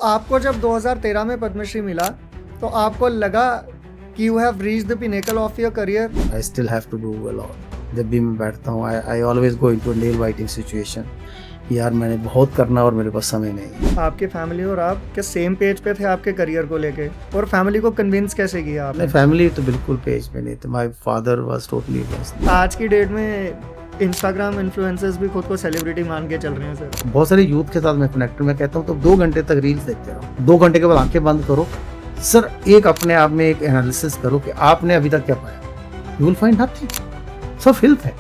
आपको जब 2013 में पद्मश्री मिला, तो आपको लगा कि you have reached the pinnacle of your career? I still have to do a lot. जब भी मैं बैठता हूँ I always go into nail biting situation. यार मैंने बहुत करना और मेरे पास समय नहीं। आपकी फैमिली और आप क्या सेम पेज पे थे आपके करियर को लेके? और फैमिली को कन्विंस कैसे किया आपने? फैमिली तो बिल्कुल पेज पे नहीं थे। My father was totally against. आज की डेट में इंस्टाग्राम इन्फ्लुएंसर्स भी खुद को सेलिब्रिटी मान के चल रहे हैं सर। बहुत सारे यूथ के साथ मैं कनेक्ट मैं कहता हूँ तो 2 घंटे तक रील्स देखते रहो, 2 घंटे के बाद आंखें बंद करो सर, एक अपने आप में एक एनालिसिस करो कि आपने अभी तक क्या पाया। You will find nothing. सब फिल्थ है।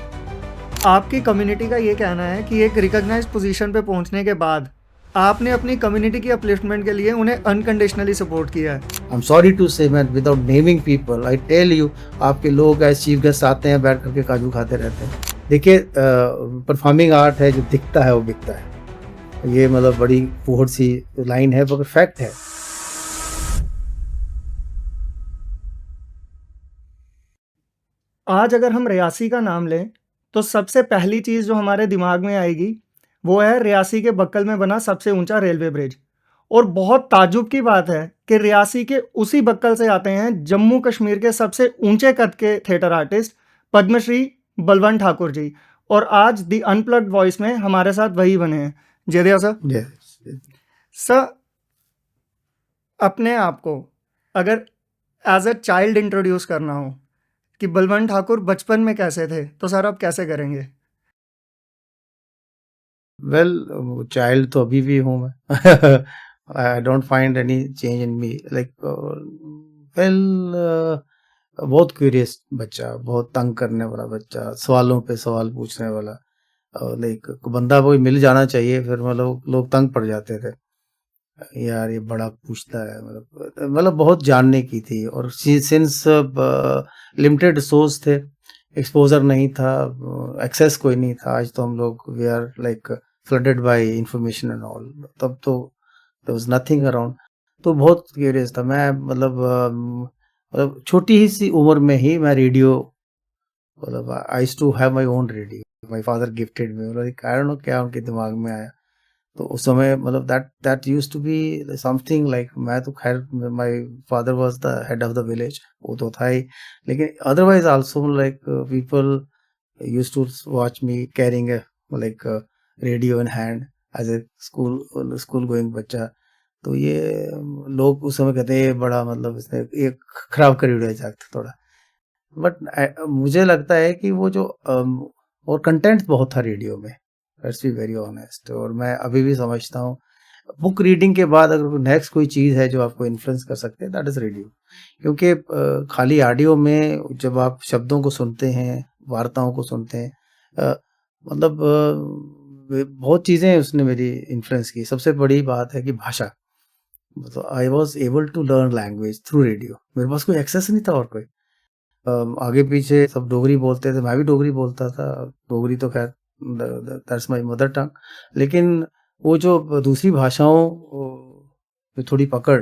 आपकी कम्युनिटी का ये कहना है कि एक रिकॉग्नाइज्ड पोजीशन पे पहुंचने के बाद आपने अपनी कम्युनिटी की अपलिफ्टमेंट के लिए उन्हें अनकंडीशनली सपोर्ट किया है। I am sorry to say man, without naming people I tell you, आपके लोग ऐसे चीफ गेस्ट आते हैं, बैठ करके काजू खाते रहते हैं। देखिए परफॉर्मिंग आर्ट है, जो दिखता है वो बिकता है। ये मतलब बड़ी फुहड़ सी लाइन है मगर फैक्ट है। आज अगर हम रियासी का नाम लें, तो सबसे पहली चीज़ जो हमारे दिमाग में आएगी, वो है रियासी के बक्कल में बना सबसे ऊंचा रेलवे ब्रिज। और बहुत ताज्जुब की बात है कि रियासी के उसी बक्कल से आते हैं जम्मू कश्मीर के सबसे ऊंचे कद के थिएटर आर्टिस्ट पद्मश्री बलवंत ठाकुर जी। और आज दी अनप्लग्ड वॉइस में हमारे साथ वही बने हैं। जय सर। सर, अपने आप को अगर एज अ चाइल्ड इंट्रोड्यूस करना हो कि बलवंत ठाकुर बचपन में कैसे थे, तो सर आप कैसे करेंगे? वेल चाइल्ड तो अभी भी हूँ मैं। I don't find any change in me. Like well बहुत क्यूरियस बच्चा, बहुत तंग करने वाला बच्चा, सवालों पे सवाल पूछने वाला। लाइक बंदा कोई मिल जाना चाहिए, फिर मतलब लोग तंग पड़ जाते थे। यार ये बड़ा पूछता है, मतलब बहुत जानने की थी। और सिंस लिमिटेड रिसोर्स थे, एक्सपोजर नहीं था, एक्सेस कोई नहीं था। आज तो हम लोग we are like flooded by information and all. तब तो देयर वाज नथिंग अराउंड। तो बहुत क्यूरियस था मैं। मतलब छोटी ही सी उम्र में ही मैं रेडियो, मतलब I used to have my own radio. My father gifted me. मतलब आई डोंट नो क्या उनके दिमाग में आया। तो उस समय मतलब that used to be something like, मैं तो खैर my father was the head of the village, वो तो था ही। लेकिन otherwise also like people used to watch me carrying like radio in hand as a school going बच्चा। तो ये लोग उस समय कहते हैं ये बड़ा, मतलब इसने एक खराब कर दिया थोड़ा। बट मुझे लगता है कि वो जो और कंटेंट बहुत था रेडियो में, लेट्स बी वेरी ऑनेस्ट। और मैं अभी भी समझता हूँ बुक रीडिंग के बाद अगर नेक्स्ट कोई चीज़ है जो आपको इन्फ्लुएंस कर सकते हैं, दैट इज़ रेडियो। क्योंकि खाली ऑडियो में जब आप शब्दों को सुनते हैं, वार्ताओं को सुनते हैं, मतलब बहुत चीज़ें उसने मेरी इन्फ्लुएंस की। सबसे बड़ी बात है कि भाषा, मतलब I was able to learn language through radio. मेरे पास कोई एक्सेस नहीं था और कोई। आगे पीछे सब डोगरी बोलते थे, मैं भी डोगरी बोलता था। डोगरी तो खैर दैट्स माय मदर टंग। लेकिन वो जो दूसरी भाषाओं में थोड़ी पकड़,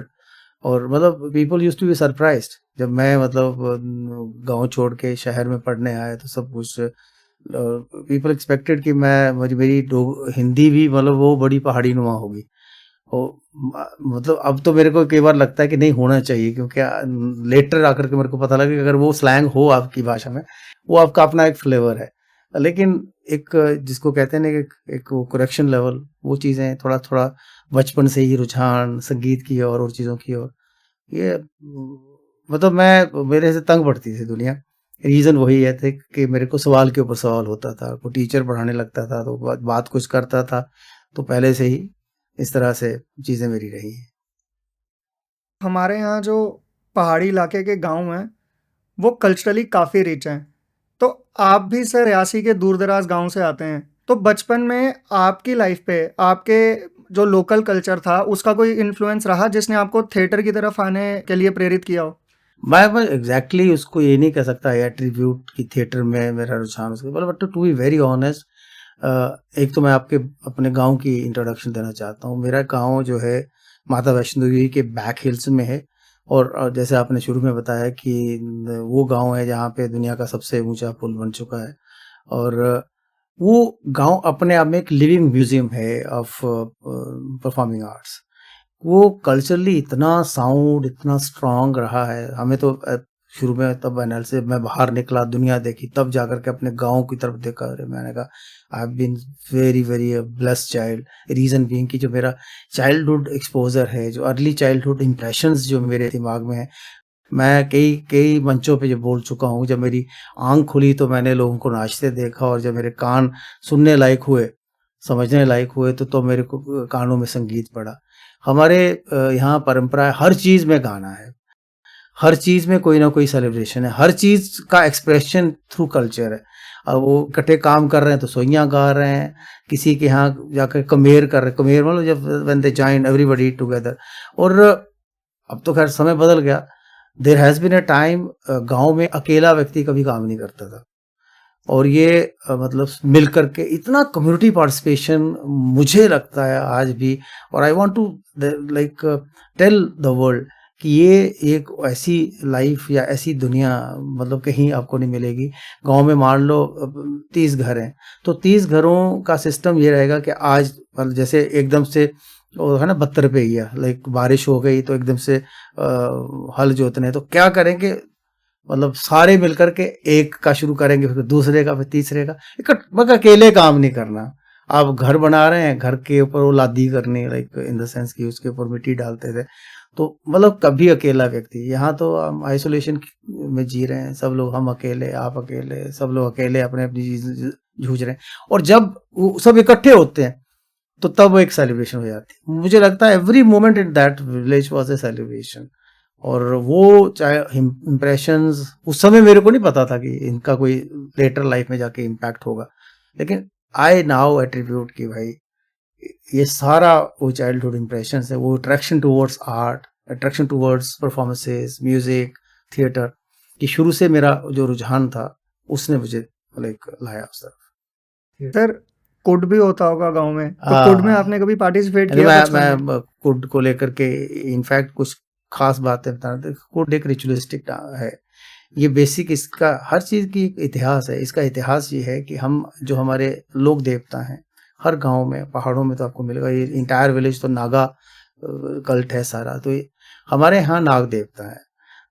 और मतलब people used to be surprised जब मैं मतलब गांव छोड़ के शहर में पढ़ने आया। तो सब कुछ पीपल एक्सपेक्टेड कि मैं मेरी हिंदी भी मतलब वो बड़ी पहाड़ी नुमा होगी। मतलब अब तो मेरे को कई बार लगता है कि नहीं होना चाहिए, क्योंकि लेटर आकर के मेरे को पता लगा कि अगर वो स्लैंग हो आपकी भाषा में, वो आपका अपना एक फ्लेवर है। लेकिन एक जिसको कहते हैं ना एक वो करेक्शन लेवल, वो चीज़ें थोड़ा थोड़ा बचपन से ही रुझान संगीत की और चीज़ों की ओर, ये मतलब मैं मेरे से तंग पड़ती थी दुनिया। रीज़न वही है थे कि मेरे को सवाल के ऊपर सवाल होता था। कोई टीचर पढ़ाने लगता था तो बात कुछ करता था, तो पहले से ही इस तरह से चीज़ें मेरी रही हैं। हमारे यहाँ जो पहाड़ी इलाके के गांव हैं, वो कल्चरली काफ़ी रिच हैं। तो आप भी सर रियासी के दूर दराज गांव से आते हैं, तो बचपन में आपकी लाइफ पे आपके जो लोकल कल्चर था उसका कोई इन्फ्लुएंस रहा जिसने आपको थिएटर की तरफ आने के लिए प्रेरित किया हो? मैं एग्जैक्टली उसको ये नहीं कह सकता एट्रीब्यूट कि थिएटर में मेरा रुझान उसके, but to be very honest, एक तो मैं आपके अपने गांव की इंट्रोडक्शन देना चाहता हूँ। मेरा गांव जो है माता वैष्णो देवी के बैक हिल्स में है। और जैसे आपने शुरू में बताया कि वो गांव है जहाँ पे दुनिया का सबसे ऊंचा पुल बन चुका है। और वो गांव अपने आप में एक लिविंग म्यूजियम है ऑफ परफॉर्मिंग आर्ट्स। वो कल्चरली इतना साउंड, इतना स्ट्रांग रहा है। हमें तो शुरू में तब एनएल से मैं बाहर निकला, दुनिया देखी, तब जाकर के अपने गाँव की तरफ देखा। अरे मैंने कहा I have been very very blessed child. Reason being कि जो मेरा चाइल्डहुड एक्सपोज़र है, जो अर्ली चाइल्डहुड इम्प्रेशंस जो मेरे दिमाग में है, मैं कई कई मंचों पे जो बोल चुका हूँ। जब मेरी आँख खुली तो मैंने लोगों को नाचते देखा, और जब मेरे कान सुनने लायक हुए, समझने लायक हुए, तो मेरे को कानों में संगीत पड़ा। हमारे यहाँ परंपरा है, हर चीज़ में गाना है, हर चीज़ में कोई ना कोई सेलिब्रेशन है, हर चीज़ का एक्सप्रेशन थ्रू कल्चर है। अब वो इकट्ठे काम कर रहे हैं तो सोइयाँ गा रहे हैं, किसी के यहाँ जाकर कमेर कर रहे हैं, कमेर मतलब जब when they join everybody together. और अब तो खैर समय बदल गया। There has been a time गाँव में अकेला व्यक्ति कभी काम नहीं करता था, और ये मतलब मिल करके इतना कम्युनिटी पार्टिसिपेशन मुझे लगता है आज भी। और I want to like tell the world कि ये एक ऐसी लाइफ या ऐसी दुनिया मतलब कहीं आपको नहीं मिलेगी। गांव में मान लो 30 घर हैं, तो 30 घरों का सिस्टम ये रहेगा कि आज मतलब जैसे एकदम से वो है ना 72 पे ही है, लाइक बारिश हो गई तो एकदम से हल जोतने, तो क्या करेंगे, मतलब सारे मिलकर के एक का शुरू करेंगे, फिर दूसरे का, फिर तीसरे का, मगर अकेले काम नहीं करना। आप घर बना रहे हैं, घर के ऊपर वो लादी करनी, लाइक इन द सेंस कि उसके ऊपर मिट्टी डालते थे, तो मतलब कभी अकेला व्यक्ति। यहाँ तो हम आइसोलेशन में जी रहे हैं, सब लोग, हम अकेले, आप अकेले, सब लोग अकेले अपने अपनी चीज जूझ रहे हैं। और जब वो सब इकट्ठे होते हैं तो तब वो एक सेलिब्रेशन हो जाती है। मुझे लगता है every moment in that village was a celebration. और वो चाहे इम्प्रेशंस उस समय मेरे को नहीं पता था कि इनका कोई लेटर लाइफ में जाके इम्पैक्ट होगा, लेकिन आई नाउ एट्रीब्यूट कि भाई ये सारा वो चाइल्डहुड इम्प्रेशंस है, वो attraction towards art, attraction towards performances, music, theatre, कि शुरू से मेरा जो रुझान था उसने मुझे लाइक लाया उस तरफ। सर कुड भी होता होगा गांव में, तो कुड में आपने कभी पार्टिसिपेट यानी किया बचपन में? मैं कुड को लेकर के इनफैक्ट कुछ खास बातें बताना। कुड एक रिचुअलिस्टिक है, ये बेसिक, इसका हर चीज़ की एक इतिहास है। इसका इतिहास ये है कि हम जो हमारे लोक देवता हैं, हर गांव में, पहाड़ों में तो आपको मिलेगा, ये इंटायर विलेज तो नागा कल्ट है सारा, तो ये हमारे यहाँ नाग देवता है।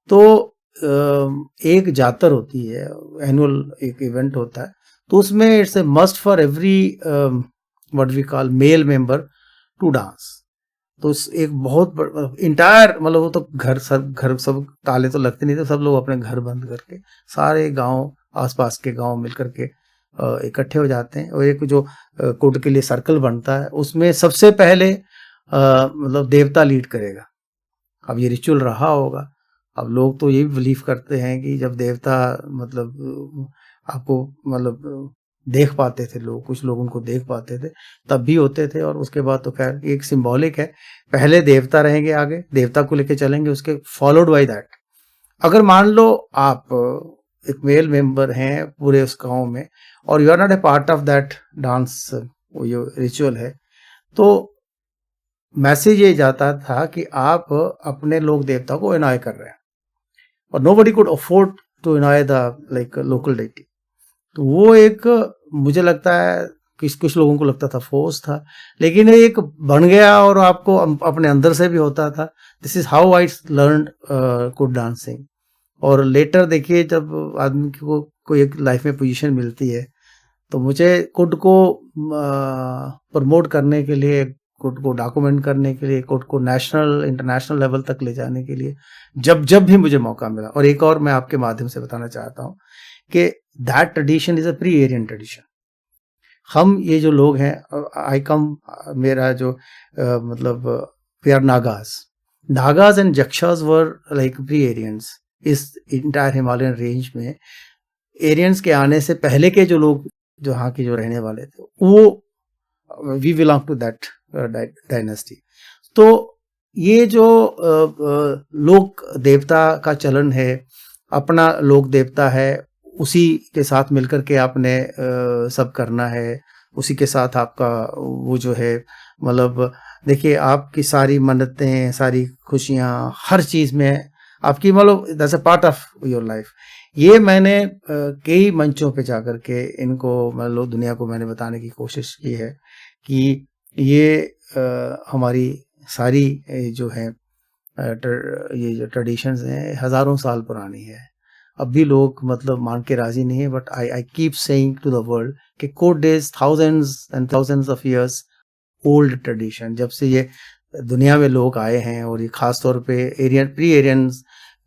तो एक जातर होती है, एनुअल एक इवेंट होता है, तो उसमें it's a must for every what we call male member to dance. तो एक बहुत इंटायर मतलब वो तो घर सब ताले तो लगते नहीं थे, सब लोग अपने घर बंद करके सारे गांव, आसपास के गांव मिलकर के इकट्ठे हो जाते हैं, और एक जो कुड के लिए सर्कल बनता है, उसमें सबसे पहले मतलब देवता लीड करेगा। अब ये रिचुअल रहा होगा। अब लोग तो ये भी बिलीव करते हैं कि जब देवता मतलब आपको मतलब देख पाते थे लोग, कुछ लोग उनको देख पाते थे, तब भी होते थे। और उसके बाद तो खैर एक सिंबॉलिक है, पहले देवता रहेंगे आगे, देवता को लेके चलेंगे, उसके फॉलोड बाय दैट। अगर मान लो आप एक मेल मेंबर हैं पूरे उस गांव में, और you are not a part of that dance, वो जो रिचुअल है, तो मैसेज ये जाता था कि आप अपने लोक देवता को इनाय कर रहे हैं, और नोबडी कुड अफोर्ड टू इनाय द लाइक लोकल डेटी। तो वो एक, मुझे लगता है कि कुछ लोगों को लगता था फोर्स था, लेकिन ये एक बन गया और आपको अपने अंदर से भी होता था। This is how I learn could dancing. और लेटर देखिए, जब आदमी को कोई एक लाइफ में पोजीशन मिलती है, तो मुझे कुड को प्रमोट करने के लिए, कुड को डॉक्यूमेंट करने के लिए, कुड को नेशनल इंटरनेशनल लेवल तक ले जाने के लिए जब जब भी मुझे मौका मिला। और एक और मैं आपके माध्यम से बताना चाहता हूँ कि that tradition is a pre Aryan tradition. हम ये जो लोग हैं, आई कम, मेरा जो मतलब we are Nagas and Yakshas were like pre Aryans. इस इंटायर हिमालयन रेंज में एरियंस के आने से पहले के जो लोग, जो यहाँ के जो रहने वाले थे, वो we belong to that dynasty. तो ये जो लोक देवता का चलन है, अपना लोक देवता है, उसी के साथ मिलकर के आपने सब करना है, उसी के साथ आपका वो जो है, मतलब देखिए आपकी सारी मन्नतें, सारी खुशियाँ, हर चीज़ में आपकी, मतलब that's a part of your life. ये मैंने कई मंचों पे जाकर के इनको, मतलब दुनिया को मैंने बताने की कोशिश की है कि ये हमारी सारी जो है ये जो ट्रेडिशंस हैं हज़ारों साल पुरानी है। अब भी लोग मतलब मान के राज़ी नहीं है, but I keep saying to the world कि code is thousands and thousands of years old tradition. जब से ये दुनिया में लोग आए हैं, और ये ख़ास तौर पे प्री एरियंस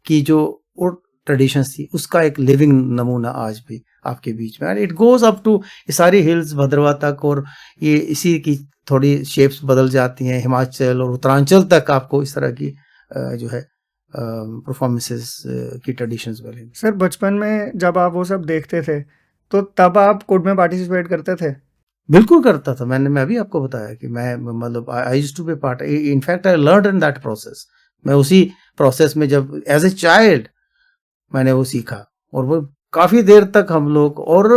की जो वो ट्रेडिशंस थी, उसका एक लिविंग नमूना आज भी आपके बीच में, and it goes up to ये सारी हिल्स भद्रवा तक, और ये इसी की थोड़ी शेप्स बदल जाती हैं, हिमाचल और उत्तरांचल तक आपको इस तरह की जो है परफॉर्मेंसेस की ट्रेडिशंस मिलेंगी। सर बचपन में जब आप वो सब देखते थे तो तब आप कुड में पार्टिसिपेट करते थे? बिल्कुल करता था। मैं अभी आपको बताया कि मैं मतलब I used to be part, in fact I learned in that process. मैं उसी प्रोसेस में जब एज ए चाइल्ड मैंने वो सीखा, और वो काफी देर तक हम लोग और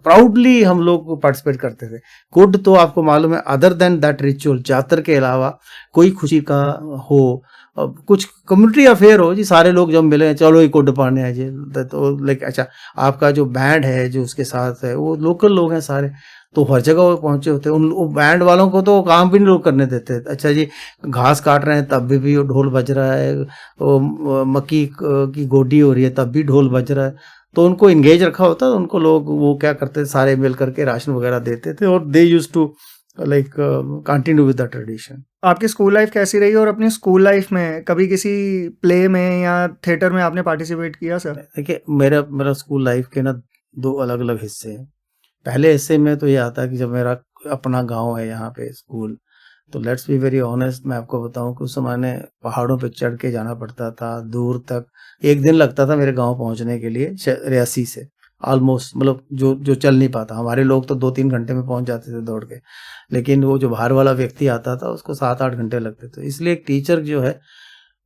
प्राउडली हम लोग पार्टिसिपेट करते थे। कुड तो आपको मालूम है, अदर देन दैट रिचुअल, जातर के अलावा कोई खुशी का हो, कुछ कम्युनिटी अफेयर हो जी, सारे लोग जब मिले चलो ये कुड पाने हैं जी, तो लाइक अच्छा आपका जो बैंड है जो उसके साथ है वो लोकल लोग हैं सारे, तो हर जगह वो पहुंचे होते हैं। उन बैंड वालों को तो काम भी नहीं लोग करने देते। अच्छा जी घास काट रहे हैं तब भी वो ढोल बज रहा है, वो मक्की की गोडी हो रही है तब भी ढोल बज रहा है, तो उनको इंगेज रखा होता है। उनको लोग वो क्या करते थे, सारे मिल करके राशन वगैरह देते थे, और they used to like continue with the tradition. आपकी स्कूल लाइफ कैसी रही, और अपनी स्कूल लाइफ में कभी किसी प्ले में या थिएटर में आपने पार्टिसिपेट किया सर? देखिए मेरा स्कूल लाइफ के ना दो अलग अलग हिस्से हैं। पहले हिस्से में तो ये आता है कि जब मेरा अपना गांव है यहाँ पे स्कूल, तो लेट्स बी वेरी ऑनेस्ट, मैं आपको बताऊं कि उस समय ने पहाड़ों पे चढ़ के जाना पड़ता था दूर तक। एक दिन लगता था मेरे गांव पहुंचने के लिए रियासी से, ऑलमोस्ट मतलब जो चल नहीं पाता। हमारे लोग तो 2-3 घंटे में पहुंच जाते थे दौड़ के, लेकिन वो जो बाहर वाला व्यक्ति आता था उसको 7-8 घंटे लगते थे। इसलिए एक टीचर जो है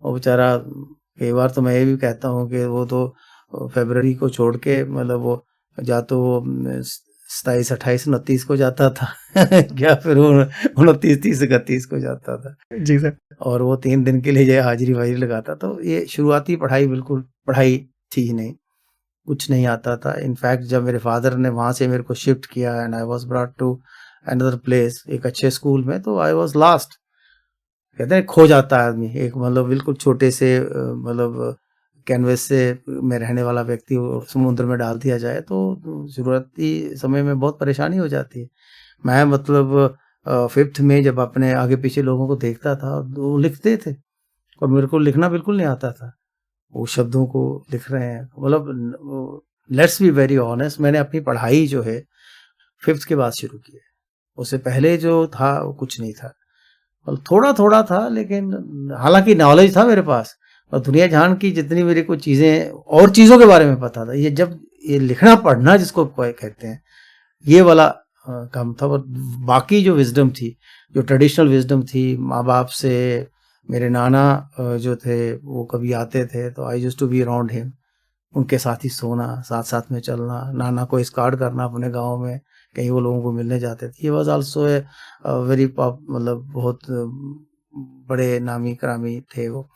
वो बेचारा, कई बार तो मैं ये भी कहता हूँ कि वो तो फरवरी को छोड़ के मतलब वो या तो वो 27, 28, 29 को जाता था या फिर वो 29, 30, 31 को जाता था, जी सर। और वो 3 दिन के लिए जो है हाजिरी वाजिरी लगाता। तो ये शुरुआती पढ़ाई बिल्कुल पढ़ाई थी ही नहीं, कुछ नहीं आता था। इनफैक्ट जब मेरे फादर ने वहाँ से मेरे को शिफ्ट किया and I was brought to another place, एक अच्छे स्कूल में, तो आई वाज लास्ट। कहते हैं खो जाता है आदमी, एक मतलब बिल्कुल छोटे से मतलब कैनवस से में रहने वाला व्यक्ति समुद्र में डाल दिया जाए तो शुरुआती समय में बहुत परेशानी हो जाती है। मैं मतलब 5th में जब अपने आगे पीछे लोगों को देखता था वो लिखते थे, और मेरे को लिखना बिल्कुल नहीं आता था। वो शब्दों को लिख रहे हैं, मतलब लेट्स बी वेरी ऑनेस्ट, मैंने अपनी पढ़ाई जो है 5th के बाद शुरू की है। उससे पहले जो था वो कुछ नहीं था, और थोड़ा थोड़ा था, लेकिन हालांकि नॉलेज था मेरे पास, और दुनिया जहान की जितनी मेरे को चीज़ें और चीज़ों के बारे में पता था। ये जब ये लिखना पढ़ना जिसको कहते हैं, ये वाला काम था। और बाकी जो विजडम थी, जो ट्रेडिशनल विजडम थी माँ बाप से, मेरे नाना जो थे वो कभी आते थे तो I used to be around him, उनके साथ ही सोना, साथ साथ में चलना, नाना को स्काउट करना अपने गांव में, कहीं वो लोगों को मिलने जाते थे। ये was also a very pop, मतलब बहुत बड़े नामी करामी थे वो,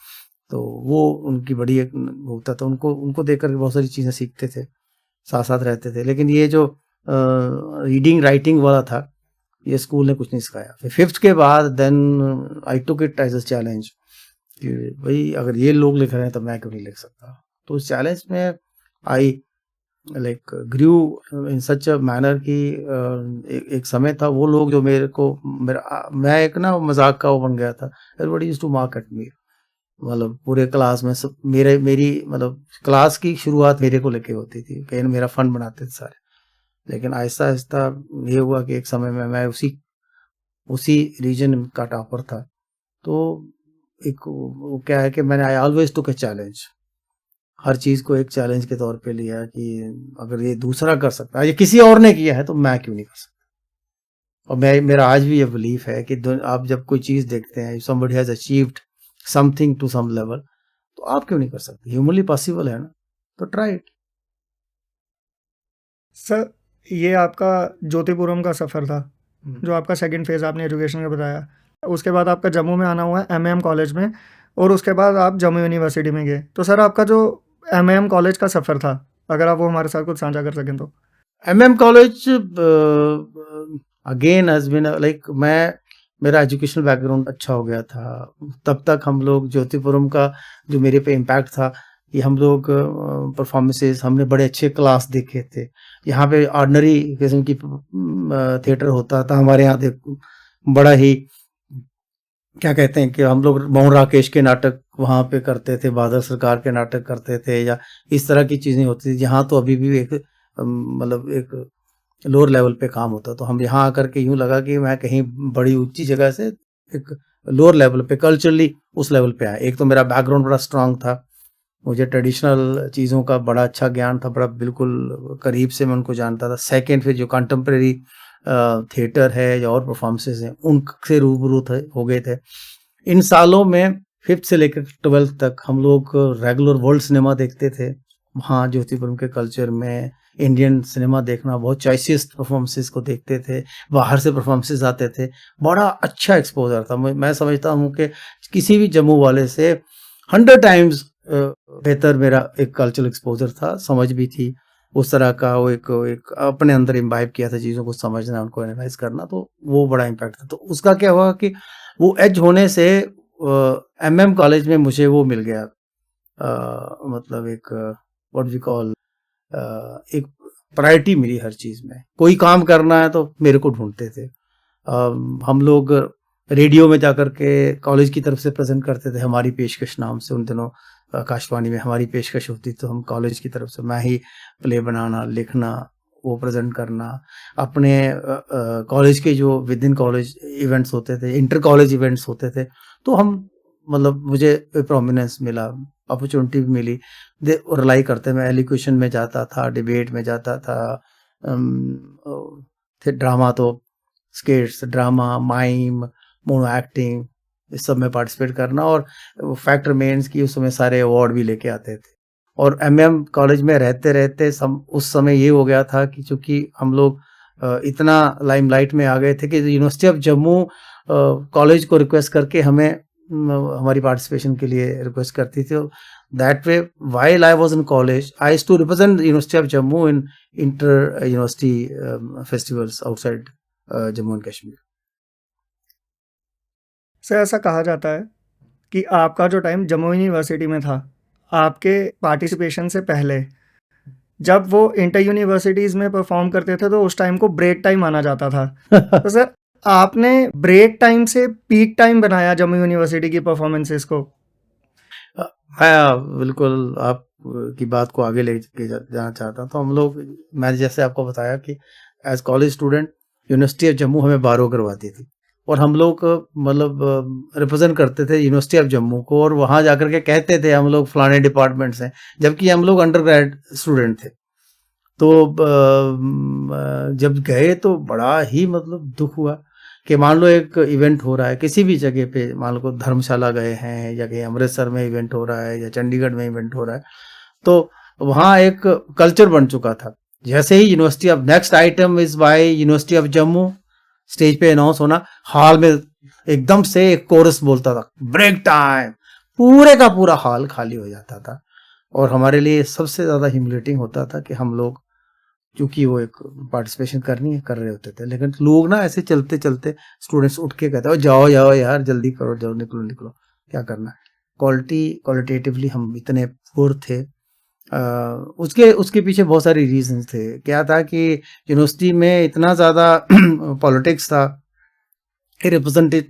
तो वो उनकी बड़ी एक होता था, उनको उनको देख कर बहुत सारी चीज़ें सीखते थे, साथ साथ रहते थे। लेकिन ये जो रीडिंग राइटिंग वाला था ये स्कूल ने कुछ नहीं सिखाया। फिर 5th के बाद then I took it as a challenge कि भाई अगर ये लोग लिख रहे हैं तो मैं क्यों नहीं लिख सकता। तो उस चैलेंज में I like Guru in such a manner कि एक समय था वो लोग जो मेरे को मैं एक ना मजाक का वो बन गया था। Everybody used to mark at me, मतलब पूरे क्लास में सब मेरी मतलब क्लास की शुरुआत मेरे को लेके होती थी, कहीं मेरा फन बनाते थे सारे। लेकिन आहिस्ता आहिस्ता ये हुआ कि एक समय में मैं उसी रीजन का टॉपर था। तो एक वो क्या है कि मैंने I always took a challenge, हर चीज़ को एक चैलेंज के तौर पे लिया कि अगर ये दूसरा कर सकता है, ये किसी और ने किया है तो मैं क्यों नहीं कर सकता। और मेरा आज भी ये बिलीफ है कि आप जब कोई चीज़ देखते हैं, somebody has achieved something to some level, तो आप क्यों नहीं कर सकते, ह्यूमनली पॉसिबल है ना, तो ट्राई इट। सर ये आपका ज्योतिपुरम का सफ़र था, जो आपका सेकंड फेज़ आपने एजुकेशन का बताया। उसके बाद आपका जम्मू में आना हुआ है एमएएम कॉलेज में, और उसके बाद आप जम्मू यूनिवर्सिटी में गए। तो सर आपका जो एमएएम कॉलेज का सफ़र था, अगर आप वो हमारे साथ कुछ साझा कर सकें तो। MM college again has been like मेरा एजुकेशनल बैकग्राउंड अच्छा हो गया था। तब तक हम लोग ज्योतिपुरम का जो मेरे पे इम्पैक्ट था कि हम लोग परफॉर्मेंसेस, हमने बड़े अच्छे क्लास देखे थे। यहाँ पे ऑर्डिनरी किस्म की थिएटर होता था, हमारे यहाँ बड़ा ही क्या कहते हैं कि हम लोग मोहन राकेश के नाटक वहाँ पे करते थे, बादल सरकार के नाटक करते थे, या इस तरह की चीज़ें होती थी। यहाँ तो अभी भी एक मतलब एक लोअर लेवल पे काम होता। तो हम यहाँ आकर के यूं लगा कि मैं कहीं बड़ी ऊंची जगह से एक लोअर लेवल पे कल्चरली उस लेवल पे आया। एक तो मेरा बैकग्राउंड बड़ा स्ट्रांग था, मुझे ट्रेडिशनल चीज़ों का बड़ा अच्छा ज्ञान था, बड़ा बिल्कुल करीब से मैं उनको जानता था। सेकेंड, फिर जो कंटेम्प्रेरी थिएटर है या और परफॉर्मेंसेज हैं उनसे रूबरू हो गए थे। इन सालों में 5th से लेकर 12th तक हम लोग रेगुलर वर्ल्ड सिनेमा देखते थे। वहाँ ज्योतिपुरम के कल्चर में इंडियन सिनेमा देखना, बहुत चॉइसिस्ट परफॉर्मेंसेस को देखते थे, बाहर से परफॉर्मेंसेस आते थे, बड़ा अच्छा एक्सपोजर था। मैं समझता हूँ कि किसी भी जम्मू वाले से 100 टाइम्स बेहतर मेरा एक कल्चरल एक्सपोजर था। समझ भी थी उस तरह का, वो एक अपने अंदर इम्बाइब किया था चीज़ों को समझना, उनको एनालाइज करना, तो वो बड़ा इम्पैक्ट था। तो उसका क्या हुआ कि वो एज होने से MM कॉलेज में मुझे वो मिल गया, मतलब एक व्हाट वी कॉल एक प्रायोरिटी मिली हर चीज़ में। कोई काम करना है तो मेरे को ढूंढते थे। हम लोग रेडियो में जाकर के कॉलेज की तरफ से प्रेजेंट करते थे, हमारी पेशकश नाम से। उन दिनों आकाशवाणी में हमारी पेशकश होती, तो हम कॉलेज की तरफ से मैं ही प्ले बनाना, लिखना, वो प्रेजेंट करना। अपने कॉलेज के जो विद इन कॉलेज इवेंट्स होते थे, इंटर कॉलेज इवेंट्स होते थे, तो हम मतलब मुझे प्रोमिनेंस मिला, अपॉर्चुनिटी भी मिली। रिलाई करते, मैं एलिक्यूशन में जाता था, डिबेट में जाता था, फिर ड्रामा, तो skates, drama, mime, mono acting, इस सब में पार्टिसिपेट करना। और फैक्ट रिमेन्स की उस समय सारे अवार्ड भी लेके आते थे। और MM कॉलेज में रहते रहते उस समय ये हो गया था कि चूंकि हम लोग इतना लाइमलाइट में आ गए थे कि यूनिवर्सिटी ऑफ जम्मू कॉलेज को रिक्वेस्ट करके हमें हमारी पार्टिसिपेशन के लिए रिक्वेस्ट करती थी। That way while I was in college I used to represent university of Jammu in inter university festivals outside Jammu and Kashmir. Sir ऐसा कहा जाता है कि आपका जो टाइम जम्मू यूनिवर्सिटी में था, आपके पार्टिसिपेशन से पहले जब वो इंटर यूनिवर्सिटीज़ में परफॉर्म करते थे तो उस टाइम को ब्रेक टाइम माना जाता था। तो सर आपने ब्रेक टाइम से पीक टाइम बनाया जम्मू यूनिवर्सिटी की परफॉर्मेंसेस को। मैं बिल्कुल आप की बात को आगे लेके जाना चाहता हूँ। तो हम लोग, मैं जैसे आपको बताया कि as college student university of Jammu हमें बारो करवाती थी, और हम लोग मतलब रिप्रेजेंट करते थे यूनिवर्सिटी ऑफ जम्मू को, और वहाँ जाकर के कहते थे हम लोग फलाने डिपार्टमेंट से, जबकि हम लोग अंडर ग्रेड स्टूडेंट थे। तो जब गए तो बड़ा ही मतलब दुख हुआ कि मान लो एक इवेंट हो रहा है किसी भी जगह पे, मान लो धर्मशाला गए हैं या कहीं अमृतसर में इवेंट हो रहा है या चंडीगढ़ में इवेंट हो रहा है, तो वहाँ एक कल्चर बन चुका था। जैसे ही university of next item is by university of Jammu, stage पे अनाउंस होना, हॉल में एकदम से एक कोरस बोलता था ब्रेक टाइम, पूरे का पूरा हॉल खाली हो जाता था। और हमारे लिए सबसे ज्यादा ह्यूमिलेटिंग होता था कि हम लोग, क्योंकि वो एक पार्टिसिपेशन करनी है, कर रहे होते थे, लेकिन लोग ना ऐसे चलते चलते स्टूडेंट्स उठ के कहते, जाओ जाओ यार जल्दी करो, जाओ निकलो निकलो, क्या करना है। क्वालिटेटिवली हम इतने पुअर थे। उसके उसके पीछे बहुत सारी रीजंस थे। क्या था कि यूनिवर्सिटी में इतना ज़्यादा पॉलिटिक्स था रिप्रेजेंटेट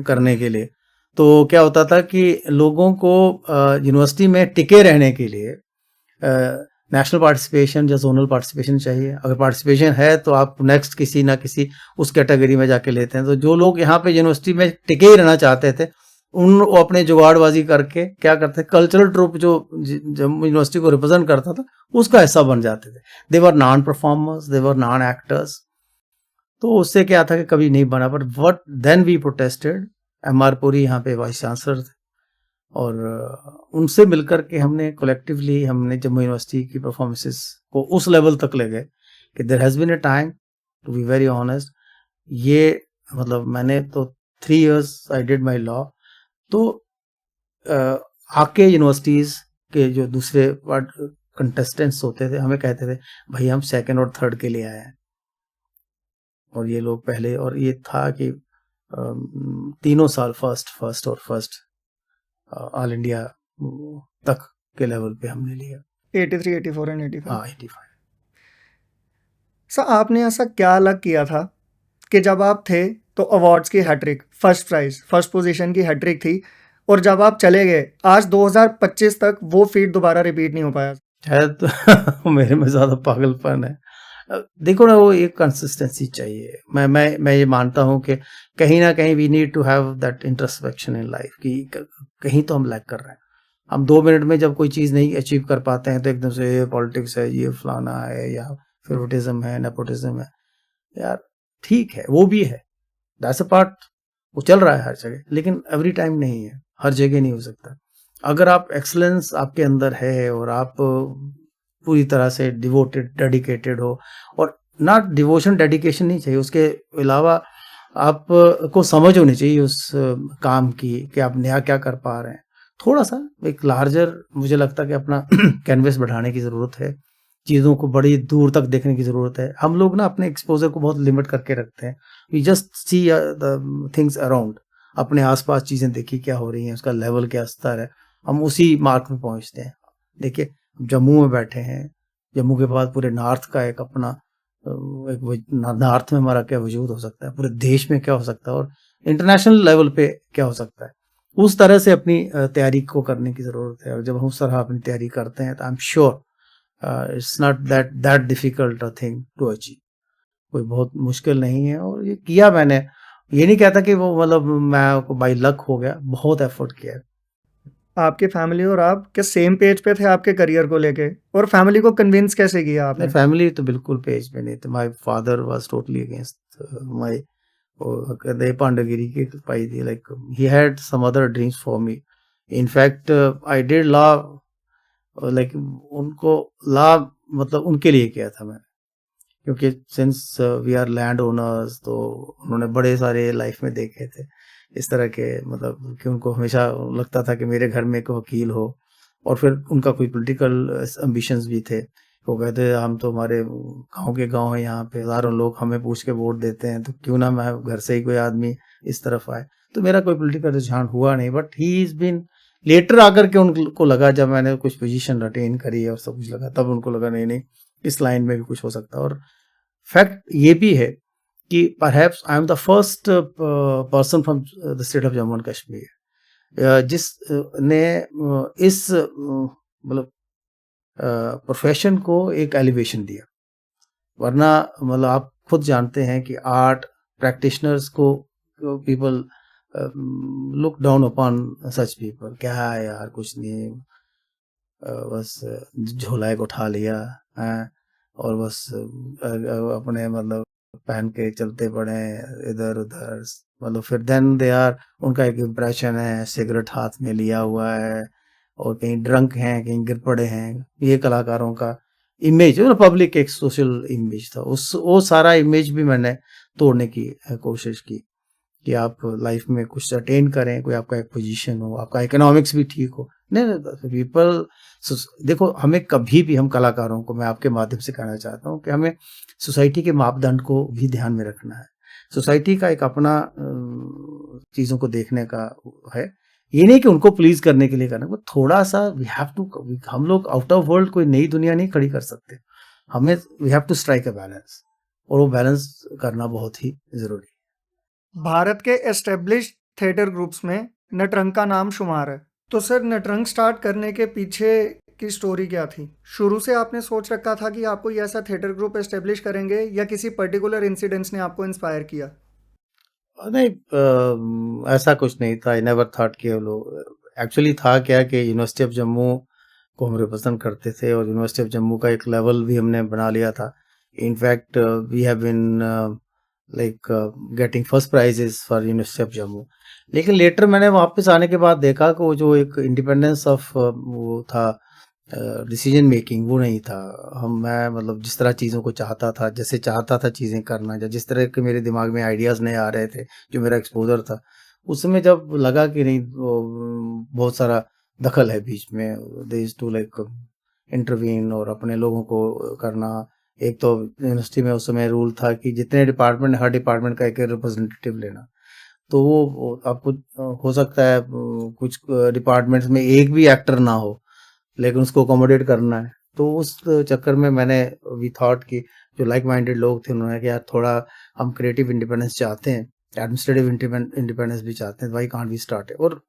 करने के लिए। तो क्या होता था कि लोगों को यूनिवर्सिटी में टिके रहने के लिए नेशनल पार्टिसिपेशन या जोनल पार्टिसिपेशन चाहिए। अगर पार्टिसिपेशन है तो आप नेक्स्ट किसी ना किसी उस कैटेगरी में जाके लेते हैं। तो जो लोग यहाँ पे यूनिवर्सिटी में टिके ही रहना चाहते थे, उन अपने जुगाड़बाजी करके क्या करते, कल्चरल ट्रुप जो यूनिवर्सिटी को रिप्रेजेंट करता था उसका हिस्सा बन जाते थे। They were non performers, they were non actors. तो उससे क्या था कि कभी नहीं बना। But what then we protested, MR Puri यहाँ पे वाइस चांसलर थे, और उनसे मिलकर के हमने कलेक्टिवली हमने जम्मू यूनिवर्सिटी की परफॉर्मेंसेस को उस लेवल तक ले गए कि there has been a time, to be very honest, ये मतलब मैंने तो 3 years I did my law. तो आके यूनिवर्सिटीज़ के जो दूसरे कंटेस्टेंट्स होते थे हमें कहते थे भाई हम सेकंड और थर्ड के लिए आए हैं, और ये लोग पहले, और ये था कि तीनों साल फर्स्ट और फर्स्ट ऑल इंडिया तक के लेवल पे हमने लिया। 83, 84 एंड 85। हाँ 85। सर आपने ऐसा क्या अलग किया था कि जब आप थे तो अवार्ड्स की hat trick, first prize, first position की हैट्रिक थी, और जब आप चले गए आज 2025 तक वो फीट दोबारा रिपीट नहीं हो पाया? शायद तो मेरे में ज़्यादा पागलपन है। देखो ना, वो एक कंसिस्टेंसी चाहिए। मैं ये मानता हूँ कि कहीं ना कहीं we need to have that introspection in life कि कहीं तो हम लैग कर रहे हैं। हम 2 मिनट में जब कोई चीज़ नहीं अचीव कर पाते हैं तो एकदम से ये पॉलिटिक्स है, ये फलाना है, या फेवरेटिज्म है, नेपोटिज्म है। यार ठीक है, वो भी है, दैट्स अ पार्ट, वो चल रहा है हर जगह, लेकिन एवरी टाइम नहीं है, हर जगह नहीं हो सकता। अगर आप एक्सलेंस आपके अंदर है और आप पूरी तरह से डिवोटेड, डेडिकेटेड हो, और नॉट डिवोशन डेडिकेशन नहीं चाहिए, उसके अलावा आप को समझ होनी चाहिए उस काम की कि आप नया क्या कर पा रहे हैं। थोड़ा सा एक लार्जर, मुझे लगता है कि अपना कैनवस बढ़ाने की ज़रूरत है, चीज़ों को बड़ी दूर तक देखने की ज़रूरत है। हम लोग ना अपने एक्सपोजर को बहुत लिमिट करके रखते हैं। We just see the things around, अपने आसपास चीज़ें देखी क्या हो रही हैं, उसका लेवल क्या स्तर है, हम उसी मार्क में पहुंचते हैं। देखिए जम्मू में बैठे हैं, जम्मू के बाद पूरे नॉर्थ का एक अपना एक नॉर्थ में हमारा क्या वजूद हो सकता है, पूरे देश में क्या हो सकता है, और इंटरनेशनल लेवल पे क्या हो सकता है। उस तरह से अपनी तैयारी को करने की ज़रूरत है। और जब हम उस तरह अपनी तैयारी करते हैं तो I am sure it's not that difficult a thing to achieve. कोई बहुत मुश्किल नहीं है, और ये किया मैंने। ये नहीं कहता कि वो मतलब मैं बाई लक हो गया, बहुत एफर्ट किया है। आपकी फैमिली और आप क्या सेम पेज पे थे आपके करियर को लेके, और फैमिली को कन्विंस कैसे किया नहीं, आपने? फैमिली तो बिल्कुल पेज पे नहीं थे। My father was totally against my, कहते पांडगिरी की पाई थी, like he had some other dreams for me. In fact I did law, like उनको लॉ मतलब उनके लिए किया था मैंने, क्योंकि since we are land owners, तो उन्होंने बड़े सारे लाइफ में देखे थे इस तरह के, मतलब कि उनको हमेशा लगता था कि मेरे घर में एक वकील हो। और फिर उनका कोई पॉलिटिकल एम्बिशंस भी थे। वो कहते हम तो हमारे गांव के गांव है, यहाँ पे हज़ारों लोग हमें पूछ के वोट देते हैं, तो क्यों ना मैं घर से ही कोई आदमी इस तरफ आए। तो मेरा कोई पॉलिटिकल रुझान हुआ नहीं, but he is been later आकर के उनको लगा, जब मैंने कुछ पोजीशन अटेन करी और सब कुछ लगा, तब उनको लगा नहीं नहीं, इस लाइन में भी कुछ हो सकता है। और फैक्ट ये भी है कि perhaps I am the first person from the state of Jammu and Kashmir जिसने इस मतलब प्रोफेशन को एक एलिवेशन दिया। वरना मतलब आप खुद जानते हैं कि आर्ट प्रैक्टिशनर्स को people look down upon such people, क्या है यार कुछ नहीं, बस झोला एक उठा लिया है और बस अपने मतलब पहन के चलते पड़े इधर उधर, मतलब फिर देन दे आर, उनका एक इम्प्रेशन है, सिगरेट हाथ में लिया हुआ है और कहीं ड्रंक हैं, कहीं गिर पड़े हैं। ये कलाकारों का इमेज, मतलब पब्लिक एक सोशल इमेज था, उस वो सारा इमेज भी मैंने तोड़ने की कोशिश की कि आप लाइफ में कुछ अटेन करें, कोई आपका एक पोजीशन हो, आपका इकोनॉमिक्स भी ठीक हो। नहीं पीपल, देखो हमें कभी भी, हम कलाकारों को मैं आपके माध्यम से कहना चाहता हूँ कि हमें सोसाइटी के मापदंड को भी ध्यान में रखना है। सोसाइटी का एक अपना चीज़ों को देखने का है, ये नहीं कि उनको प्लीज करने के लिए करना, वो थोड़ा सा वी हैव टू, हम लोग आउट ऑफ वर्ल्ड कोई नई दुनिया नहीं खड़ी कर सकते, हमें we have to strike a balance, और वो बैलेंस करना बहुत ही जरूरी है। भारत के एस्टेब्लिश्ड थिएटर ग्रुप्स में नटरंग का नाम शुमार है, तो सर नटरंग स्टार्ट करने के पीछे की स्टोरी क्या थी? शुरू से आपने सोच रखा था कि आप कोई ऐसा थिएटर ग्रुप एस्टेब्लिश करेंगे, या किसी पर्टिकुलर इंसिडेंट्स ने आपको इंस्पायर किया? नहीं, ऐसा कुछ नहीं था। आई नेवर थॉट कि वो लोग, एक्चुअली था क्या कि यूनिवर्सिटी ऑफ जम्मू को हम रिप्रेजेंट करते थे, और यूनिवर्सिटी ऑफ जम्मू का एक लेवल भी हमने बना लिया था। In fact we have been like getting first prizes for university of Jammu. लेकिन लेटर मैंने वापस आने के बाद देखा कि वो जो एक इंडिपेंडेंस ऑफ वो था, डिसीजन मेकिंग, वो नहीं था। मैं मतलब जिस तरह चीज़ों को चाहता था, जैसे चाहता था चीज़ें करना, या जिस तरह के मेरे दिमाग में आइडियाज़ नहीं आ रहे थे, जो मेरा एक्सपोजर था, उसमें जब लगा कि नहीं बहुत सारा दखल है बीच में, दे इज टू लाइक इंटरवीन और अपने लोगों को करना। एक तो यूनिवर्सिटी में उस समय रूल था कि जितने डिपार्टमेंट, हर डिपार्टमेंट का एक रिप्रेजेंटेटिव लेना। तो वो आपको हो सकता है कुछ डिपार्टमेंट्स में एक भी एक्टर ना हो, लेकिन उसको अकोमोडेट करना है। तो उस चक्कर में मैंने वी थॉट कि जो लाइक माइंडेड लोग थे उन्होंने कहा यार थोड़ा हम क्रिएटिव इंडिपेंडेंस चाहते हैं, एडमिनिस्ट्रेटिव इंडिपेंडेंस भी चाहते हैं, व्हाई कांट वी स्टार्ट। और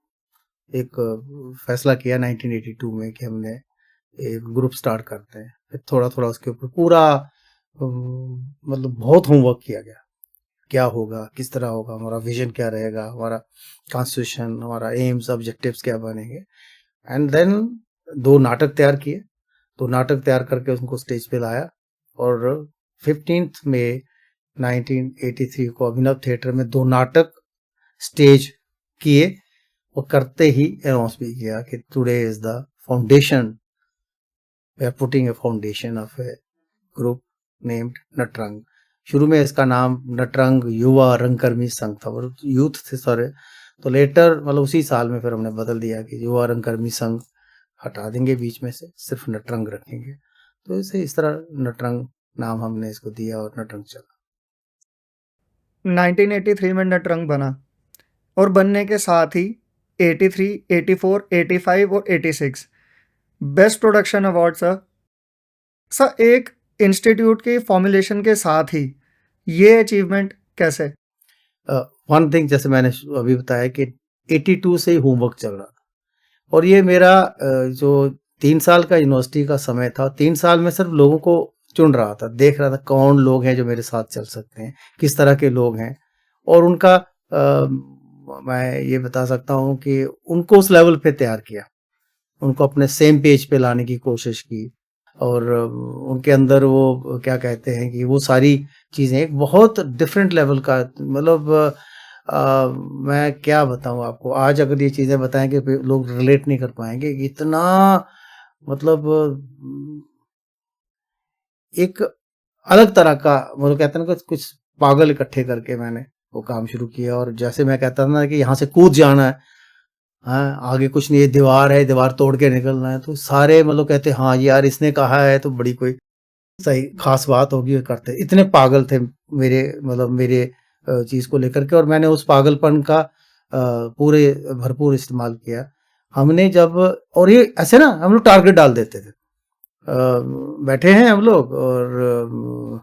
एक फैसला किया 1982 में कि हमने एक ग्रुप स्टार्ट करते हैं। फिर थोड़ा थोड़ा उसके ऊपर पूरा मतलब बहुत होमवर्क किया गया, क्या होगा, किस तरह होगा, हमारा विजन क्या रहेगा, हमारा कॉन्स्टिट्यूशन, हमारा एम्स ऑब्जेक्टिव्स क्या बनेंगे। एंड देन 2 नाटक तैयार किए, 2 नाटक तैयार करके उनको स्टेज पे लाया और 15 मई 1983 को अभिनव थिएटर में 2 नाटक स्टेज किए और करते ही अनाउंस भी किया कि today is the foundation, we are putting a foundation of a group named Natrang. शुरू में इसका नाम नटरंग युवा रंगकर्मी संघ था और यूथ थे सारे। तो लेटर मतलब उसी साल में फिर हमने बदल दिया कि युवा रंगकर्मी संघ हटा देंगे बीच में से, सिर्फ नटरंग रखेंगे। तो इस तरह नटरंग नाम हमने इसको दिया और नटरंग चला। 1983 में नटरंग बना और बनने के साथ ही 83, 84, 85 और 86 बेस्ट प्रोडक्शन अवार्ड सर एक इंस्टीट्यूट की फॉर्मुलेशन के साथ ही ये अचीवमेंट कैसे? वन थिंग जैसे मैंने अभी बताया कि 82 से ही होमवर्क चल रहा था और ये मेरा जो 3 साल का यूनिवर्सिटी का समय था, 3 साल में सिर्फ लोगों को चुन रहा था, देख रहा था कौन लोग हैं जो मेरे साथ चल सकते हैं, किस तरह के लोग हैं और उनका मैं ये बता सकता हूँ कि उनको उस लेवल पे तैयार किया, उनको अपने सेम पेज पे लाने की कोशिश की और उनके अंदर वो क्या कहते हैं कि वो सारी चीज़ें एक बहुत डिफरेंट लेवल का मतलब मैं क्या बताऊँ आपको, आज अगर ये चीज़ें बताएंगे लोग रिलेट नहीं कर पाएंगे कि इतना मतलब एक अलग तरह का मतलब कहते हैं ना कुछ पागल इकट्ठे करके मैंने वो काम शुरू किया। और जैसे मैं कहता था ना कि यहाँ से कूद जाना है, हाँ आगे कुछ नहीं, ये दीवार है, दीवार तोड़ के निकलना है, तो सारे मतलब कहते हाँ यार इसने कहा है तो बड़ी कोई सही खास बात होगी, करते इतने पागल थे मेरे मतलब मेरे चीज को लेकर के। और मैंने उस पागलपन का पूरे भरपूर इस्तेमाल किया। हमने जब और ये ऐसे ना हम लोग टारगेट डाल देते थे, बैठे हैं हम लोग और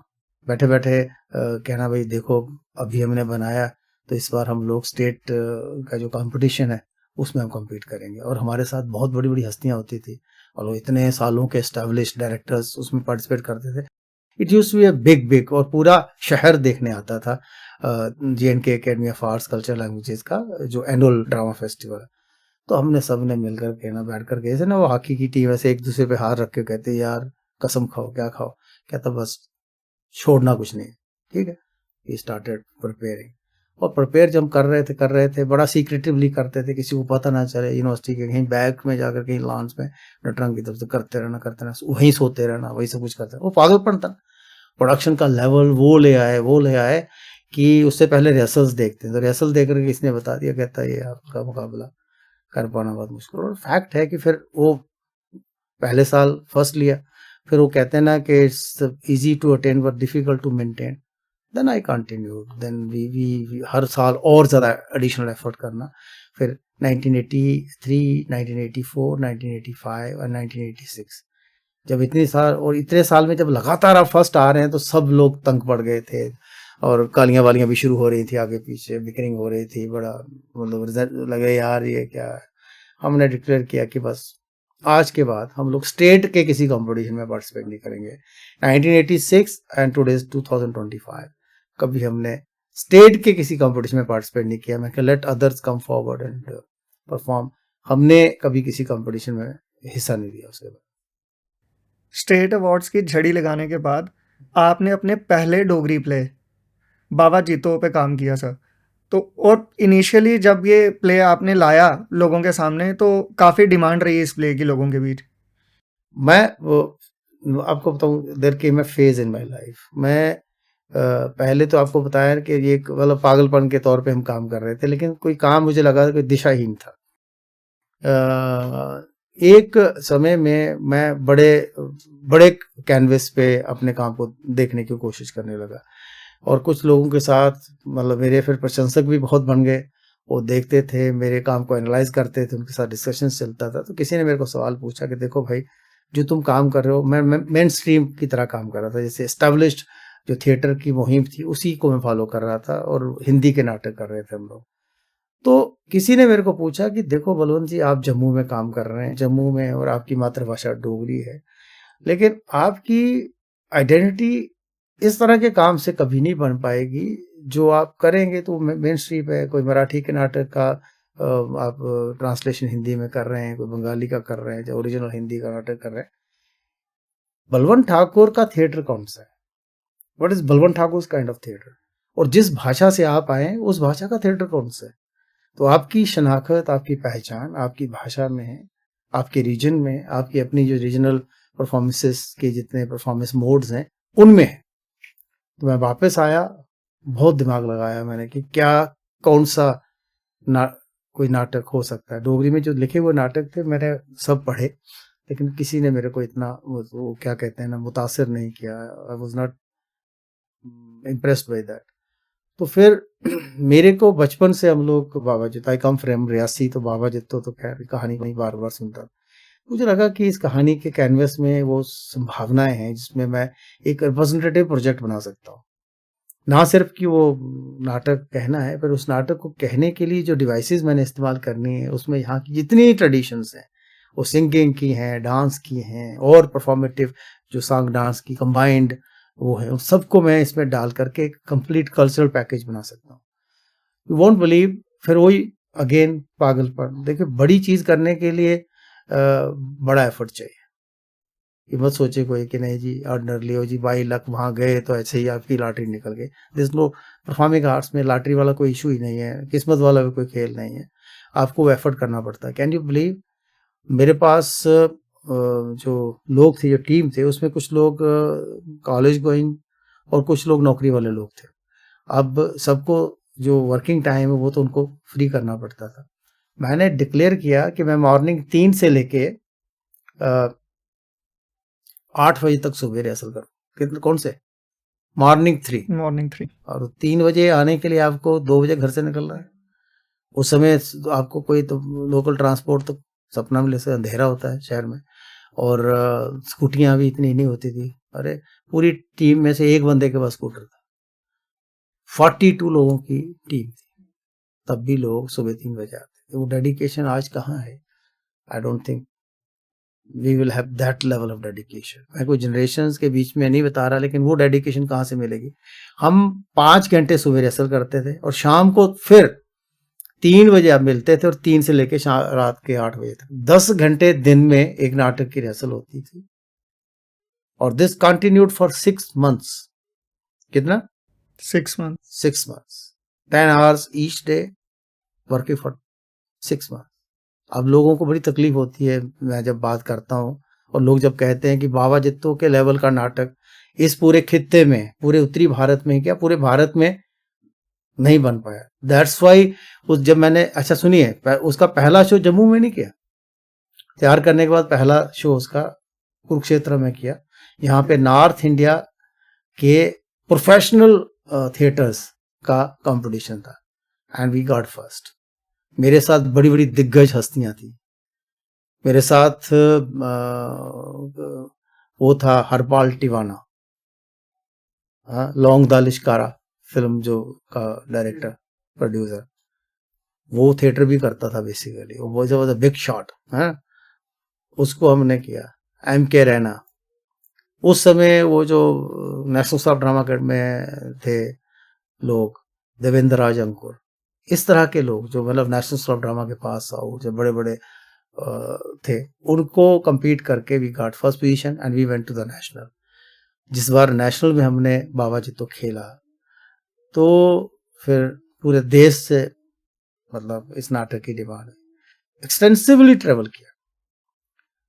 बैठे बैठे कहना भाई देखो अभी हमने बनाया तो इस बार हम लोग स्टेट का जो कंपटीशन है उसमें हम compete करेंगे। और हमारे साथ बहुत बड़ी बड़ी हस्तियां होती थी और वो इतने सालों के एस्टेब्लिश्ड डायरेक्टर्स उसमें पार्टिसिपेट करते थे। It use to be a big और पूरा शहर देखने आता था JNK academy of arts culture languages का जो एनुअल ड्रामा फेस्टिवल है। तो हमने सब ने मिलकर के ना बैठ कर के ऐसे ना वो हॉकी की टीम ऐसे एक दूसरे पे हाथ रख के कहते यार कसम खाओ, क्या खाओ, कहता बस छोड़ना कुछ नहीं, ठीक है। वी स्टार्टेड प्रिपेयरिंग और प्रिपेयर जब कर रहे थे बड़ा सीक्रेटिवली करते थे, किसी को पता ना चले, यूनिवर्सिटी के कहीं बैग में जाकर कहीं लॉन्च में नटरंग की तरफ से करते रहना, वहीं सोते रहना, वही सब कुछ करते रहना। वो पागलपन था। प्रोडक्शन का लेवल वो ले आए कि उससे पहले रिहर्सल्स देखते हैं, तो रिहर्सल देख करके किसने बता दिया, कहता है ये आपका मुकाबला कर पाना बहुत मुश्किल। और फैक्ट है कि फिर वो पहले साल फर्स्ट लिया, फिर वो कहते हैं ना कि it's easy to attain but difficult to maintain, then I continued, then we हर साल और ज़्यादा एडिशनल एफर्ट करना। फिर 1983, 1984, 1985 और 1986 जब इतने साल में जब लगातार आप फर्स्ट आ रहे हैं तो सब लोग तंग पड़ गए थे और कालियां वालियां भी शुरू हो रही थी, आगे पीछे बिकरिंग हो रही थी, बड़ा मतलब रिजल्ट लगे यार ये क्या है। हमने डिक्लेयर किया कि बस आज के बाद हम लोग स्टेट के किसी कंपटीशन में पार्टिसिपेट नहीं करेंगे। 1986 एंड टुडेज 2025 कभी हमने स्टेट के किसी कंपटीशन में पार्टिसिपेट नहीं किया। मैं let others come forward and perform. हमने कभी किसी कंपटीशन में हिस्सा नहीं लिया। उसके बाद स्टेट अवार्ड्स की झड़ी लगाने के बाद आपने अपने पहले डोगरी प्ले बाबा जीतो पे काम किया सर। तो और इनिशियली जब ये प्ले आपने लाया लोगों के सामने तो काफ़ी डिमांड रही इस प्ले की लोगों के बीच। मैं वो आपको बताऊं there came a phase in my life. मैं पहले तो आपको बताया कि ये मतलब पागलपन के तौर पे हम काम कर रहे थे, लेकिन कोई काम मुझे लगा कोई दिशाहीन था। एक समय में मैं बड़े बड़े कैनवस पे अपने काम को देखने की कोशिश करने लगा। और कुछ लोगों के साथ मतलब मेरे फिर प्रशंसक भी बहुत बन गए। वो देखते थे मेरे काम को, एनालाइज करते थे, उनके साथ डिस्कशन चलता था। तो किसी ने मेरे को सवाल पूछा कि देखो भाई, जो तुम काम कर रहे हो, मैं मेन स्ट्रीम की तरह काम कर रहा था, जैसे एस्टेब्लिश्ड जो थिएटर की मुहिम थी उसी को मैं फॉलो कर रहा था, और हिंदी के नाटक कर रहे थे हम लोग। तो किसी ने मेरे को पूछा कि देखो बलवंत जी, आप जम्मू में काम कर रहे हैं, जम्मू में, और आपकी मातृभाषा डोगरी है, लेकिन आपकी आइडेंटिटी इस तरह के काम से कभी नहीं बन पाएगी। जो आप करेंगे तो मेन स्ट्रीम है, कोई मराठी के नाटक का आप ट्रांसलेशन हिंदी में कर रहे हैं, कोई बंगाली का कर रहे हैं, जो ओरिजिनल हिंदी का नाटक कर रहे हैं। बलवंत ठाकुर का थिएटर कौन सा है? What is Balwant Thakur kind of theatre? और जिस भाषा से आप आए उस भाषा का थिएटर कौन सा है? तो आपकी शनाख्त, आपकी पहचान आपकी भाषा में है, आपके रीजन में, आपकी अपनी जो रीजनल परफॉर्मेंसेस के जितने परफॉर्मेंस मोड्स हैं उनमें है। तो मैं वापस आया, बहुत दिमाग लगाया मैंने कि क्या, कौन सा कोई नाटक हो सकता है। डोगरी में जो लिखे हुए नाटक थे मैंने सब पढ़े, लेकिन किसी ने मेरे को इतना वो क्या कहते हैं ना, मुतासिर नहीं किया। I was not impressed by that. तो फिर मेरे को बचपन से हम लोग बाबा जित्तो, आई कम फ्रॉम रियासी, तो बाबा जित्तो तो खैर कहानी नहीं बार बार सुनता। मुझे लगा कि इस कहानी के कैनवस में वो संभावनाएं हैं जिसमें मैं एक रिप्रेजेंटेटिव प्रोजेक्ट बना सकता हूँ। ना सिर्फ कि वो नाटक कहना है, पर उस नाटक को कहने के लिए जो डिवाइसेस मैंने इस्तेमाल करनी है, उसमें यहाँ की जितनी ट्रेडिशंस हैं, वो सिंगिंग की हैं, डांस की हैं, और परफॉर्मेटिव जो सॉन्ग डांस की कंबाइंड वो है, उन सबको मैं इसमें डाल करके एक कंप्लीट कल्चरल पैकेज बना सकता हूँ। यू वोंट बिलीव, फिर वही अगेन पागलपन। देखिए, बड़ी चीज करने के लिए बड़ा एफर्ट चाहिए। ये मत सोचे कोई कि नहीं जी ऑर्डिनरली हो जी, बाई लक वहां गए तो ऐसे ही आपकी लॉटरी निकल गई। दिस नो, परफॉर्मिंग आर्ट्स में लॉटरी वाला कोई इशू ही नहीं है, किस्मत वाला भी कोई खेल नहीं है, आपको एफर्ट करना पड़ता है। कैन यू बिलीव, मेरे पास जो लोग थे, जो टीम थे, उसमें कुछ लोग कॉलेज गोइंग और कुछ लोग नौकरी वाले लोग थे। अब सबको जो वर्किंग टाइम है वो तो उनको फ्री करना पड़ता था। मैंने डिक्लेयर किया कि मैं मॉर्निंग 3 से लेके 8 बजे तक सुबह रिहर्सल करूँ। कितने, कौन से? मॉर्निंग 3। और 3 बजे आने के लिए आपको 2 बजे घर से निकलना है। उस समय आपको कोई तो लोकल ट्रांसपोर्ट तो सपना में, जैसे अंधेरा होता है शहर में, और स्कूटियां भी इतनी नहीं होती थी। अरे पूरी टीम में से एक बंदे के पास स्कूटर था, 42 लोगों की टीम थी, तब भी लोग सुबह 3 बजे आते थे। वो डेडिकेशन आज कहाँ है? I don't think we will have that level of dedication. मैं कोई जनरेशंस के बीच में नहीं बता रहा, लेकिन वो डेडिकेशन कहाँ से मिलेगी? हम 5 घंटे सुबह रिहर्सल करते थे और शाम को फिर 3 बजे आप मिलते थे, और 3 से लेके रात के 8 बजे तक 10 घंटे दिन में एक नाटक की रिहर्सल होती थी। और दिस कंटिन्यूड फॉर 6 months। कितना? 6 months। 6 months, 10 hours each day, working for 6 months। अब लोगों को बड़ी तकलीफ होती है, मैं जब बात करता हूँ और लोग जब कहते हैं कि बाबा जित्तो के लेवल का नाटक इस पूरे खित्ते में, पूरे उत्तरी भारत में, क्या पूरे भारत में नहीं बन पाया। दैट्स वाई उस जब मैंने, अच्छा सुनिए, उसका पहला शो जम्मू में नहीं किया, तैयार करने के बाद पहला शो उसका कुरुक्षेत्र में किया। यहाँ पे नॉर्थ इंडिया के प्रोफेशनल थिएटर्स का कंपटीशन था, एंड वी गॉट फर्स्ट। मेरे साथ बड़ी बड़ी दिग्गज हस्तियां थी। मेरे साथ वो था हरपाल टिवाना, लॉन्ग द लिश्कारा फिल्म जो का डायरेक्टर प्रोड्यूसर, वो थिएटर भी करता था बेसिकली, वो वाज अ बिग शॉट है। उसको हमने किया। M.K. रैना, उस समय वो जो नेशनल स्कूल ऑफ ड्रामा में थे लोग, देवेंद्र राज अंकुर, इस तरह के लोग जो मतलब नेशनल स्कूल ऑफ ड्रामा के पास आओ, जो बड़े बड़े थे, उनको compete करके we got first position and we went to the national. जिस बार नेशनल में हमने बाबा जित्तो खेला, तो फिर पूरे देश से मतलब इस नाटक की डिमांड, एक्सटेंसिवली ट्रेवल किया।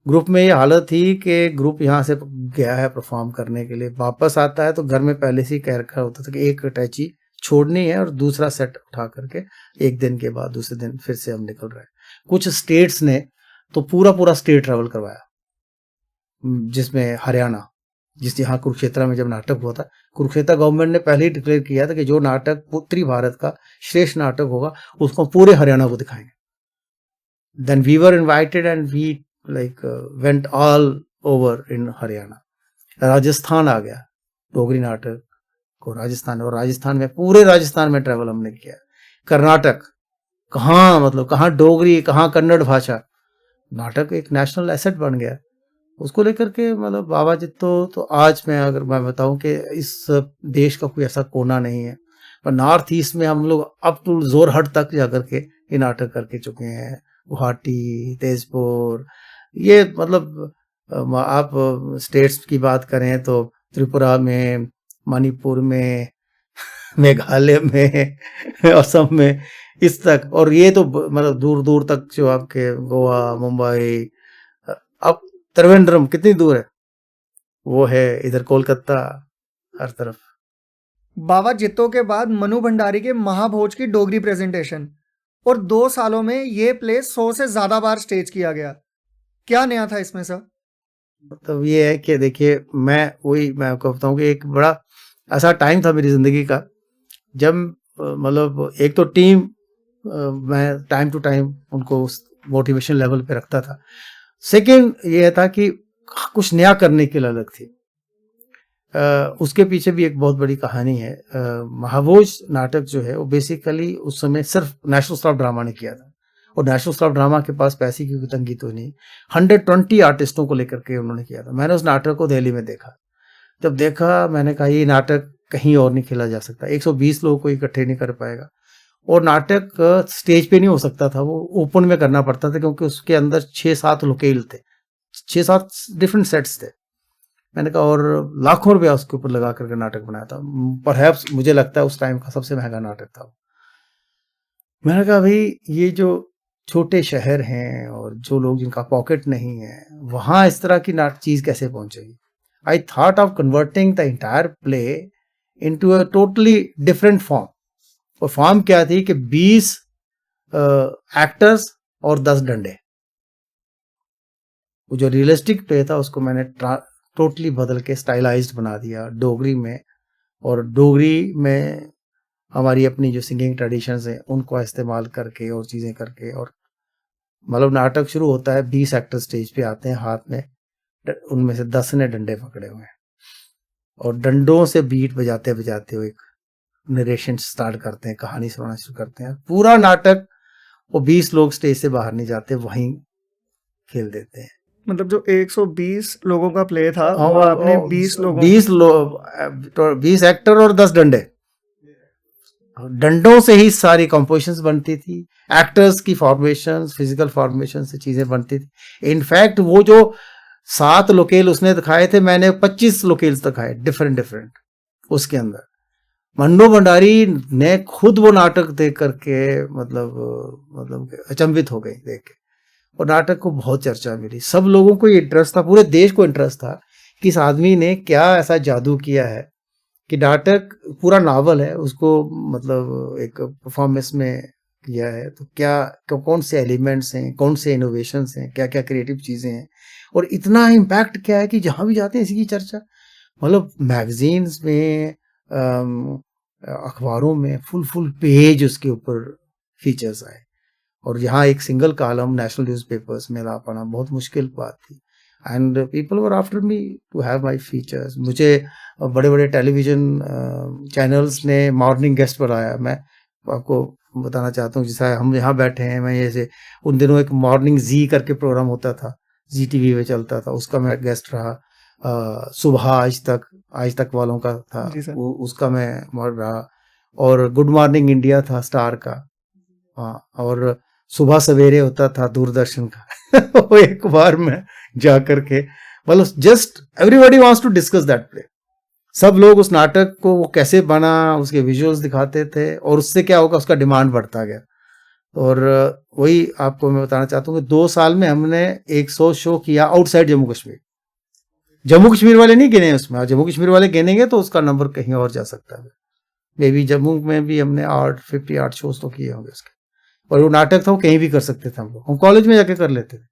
ग्रुप में ये हालत थी कि ग्रुप यहाँ से गया है परफॉर्म करने के लिए, वापस आता है तो घर में पहले से ही कह रखा होता था कि एक अटैची छोड़नी है और दूसरा सेट उठा करके एक दिन के बाद दूसरे दिन फिर से हम निकल रहे हैं। कुछ स्टेट्स ने तो पूरा पूरा स्टेट ट्रेवल करवाया, जिसमें हरियाणा, जिस यहाँ कुरुक्षेत्र में जब नाटक हुआ था, कुरुक्षेत्र गवर्नमेंट ने पहले ही डिक्लेयर किया था कि जो नाटक उत्तरी भारत का श्रेष्ठ नाटक होगा उसको पूरे हरियाणा को दिखाएंगे. Then we were invited and we like went all over in Haryana. Rajasthan आ गया डोगरी नाटक को राजस्थान, और राजस्थान में पूरे राजस्थान में ट्रैवल हमने किया. कर्नाटक, कहाँ मतलब कहाँ डोगरी, कहाँ कन्नड़ भाषा, नाटक एक नेशनल एसेट बन गया. उसको लेकर के मतलब बाबा जी तो आज अगर मैं बताऊं कि इस देश का कोई ऐसा कोना नहीं है, पर नॉर्थ ईस्ट में हम लोग अप टू जोरहट तक जाकर के ये नाटक करके चुके हैं. गुवाहाटी, तेजपुर, ये मतलब आप स्टेट्स की बात करें तो त्रिपुरा में, मणिपुर में, मेघालय में, असम में, इस तक. और ये तो मतलब दूर दूर तक जो आपके गोवा, मुंबई, अब त्रिवेंद्रम कितनी दूर है, वो है इधर कोलकाता, हर तरफ. बाबा जित्तो के बाद मनु भंडारी के महाभोज की डोगरी प्रेजेंटेशन, और 2 सालों में ये प्ले 100 से ज्यादा बार स्टेज किया गया. क्या नया था इसमें सर? मतलब ये है कि देखिए, मैं आपको बताऊं कि एक बड़ा ऐसा टाइम था मेरी जिंदगी का जब मतलब एक तो टीम मैं टाइम टू टाइम उनको उस मोटिवेशन लेवल पे रखता था. सेकंड ये था कि कुछ नया करने के लिए अलग थी. उसके पीछे भी एक बहुत बड़ी कहानी है. महाभोज नाटक जो है वो बेसिकली उस समय सिर्फ नेशनल स्टाफ ड्रामा ने किया था, और नेशनल स्टाफ ड्रामा के पास पैसे की कोई तंगी तो नहीं. 120 आर्टिस्टों को लेकर के उन्होंने किया था. मैंने उस नाटक को दिल्ली में देखा. जब देखा मैंने कहा ये नाटक कहीं और नहीं खेला जा सकता. 120 लोगों को इकट्ठे नहीं कर पाएगा, और नाटक स्टेज पे नहीं हो सकता था, वो ओपन में करना पड़ता था, क्योंकि उसके अंदर 6-7 लोकेल थे, 6-7 डिफरेंट सेट्स थे. मैंने कहा, और लाखों रुपया उसके ऊपर लगा करके नाटक बनाया था. परहैप्स मुझे लगता है उस टाइम का सबसे महंगा नाटक था. मैंने कहा भाई ये जो छोटे शहर हैं और जो लोग जिनका पॉकेट नहीं है, वहां इस तरह की चीज कैसे पहुंचेगी. I thought of converting the entire play into a totally different form. और फॉर्म क्या थी कि 20 एक्टर्स और 10 डंडे. वो जो रियलिस्टिक प्ले था उसको मैंने टोटली बदल के स्टाइलाइज्ड बना दिया डोगरी में. और डोगरी में हमारी अपनी जो सिंगिंग ट्रेडिशंस हैं उनको इस्तेमाल करके और चीज़ें करके, और मतलब नाटक शुरू होता है, 20 एक्टर स्टेज पे आते हैं, हाथ में उनमें से 10 ने डंडे पकड़े हुए हैं, और डंडों से बीट बजाते बजाते हुए एक नरेशन स्टार्ट करते हैं, कहानी सुनाना शुरू करते हैं. पूरा नाटक वो 20 लोग स्टेज से बाहर नहीं जाते, वहीं खेल देते हैं. मतलब जो 120 लोगों का प्ले था वो आपने 20 एक्टर और 10 डंडे. डंडों से ही सारी कंपोजिशंस बनती थी, एक्टर्स की फॉर्मेशंस, फिजिकल फॉर्मेशन से चीजें बनती थी. इनफैक्ट वो जो 7 लोकेल उसने दिखाए थे, मैंने 25 लोकेल्स दिखाए डिफरेंट उसके अंदर. मन्नू भंडारी ने खुद वो नाटक देख करके मतलब अचंभित हो गए देख के, और नाटक को बहुत चर्चा मिली. सब लोगों को ये इंटरेस्ट था, पूरे देश को इंटरेस्ट था कि इस आदमी ने क्या ऐसा जादू किया है कि नाटक पूरा नावल है उसको मतलब एक परफॉर्मेंस में किया है. तो क्या कौन से एलिमेंट्स हैं, कौन से इनोवेशंस हैं, क्या क्या क्रिएटिव चीज़ें हैं, और इतना इम्पैक्ट क्या है कि जहाँ भी जाते हैं इसी की चर्चा. मतलब मैगजीन्स में, अखबारों में फुल पेज उसके ऊपर फीचर्स आए, और यहाँ एक सिंगल कॉलम नेशनल न्यूज़पेपर्स में ला पाना बहुत मुश्किल बात थी. And people were after me to have my features. मुझे बड़े बड़े टेलीविज़न चैनल्स ने मॉर्निंग गेस्ट बनाया. मैं आपको बताना चाहता हूँ, जैसा हम यहाँ बैठे हैं, मैं जैसे उन दिनों एक मॉर्निंग जी करके प्रोग्राम होता था, जी टीवी में चलता था, उसका मैं गेस्ट रहा. सुबह आज तक वालों का था, उसका मैं रहा. और गुड मॉर्निंग इंडिया था स्टार का. हाँ, और सुबह सवेरे होता था दूरदर्शन का. वो एक बार मैं जा करके मतलब just everybody wants to discuss that play. सब लोग उस नाटक को वो कैसे बना, उसके विजुअल्स दिखाते थे, और उससे क्या होगा, उसका डिमांड बढ़ता गया. और वही आपको मैं बताना चाहता हूँ कि 2 साल में हमने 100 शो किया आउटसाइड जम्मू कश्मीर. जम्मू कश्मीर वाले नहीं गिने उसमें, और जम्मू कश्मीर वाले गिनेंगे तो उसका नंबर कहीं और जा सकता है. मे बी जम्मू में भी हमने 8 शोज तो किए होंगे उसके. और वो नाटक था वो कहीं भी कर सकते थे हम लोग, हम कॉलेज में जाके कर लेते थे.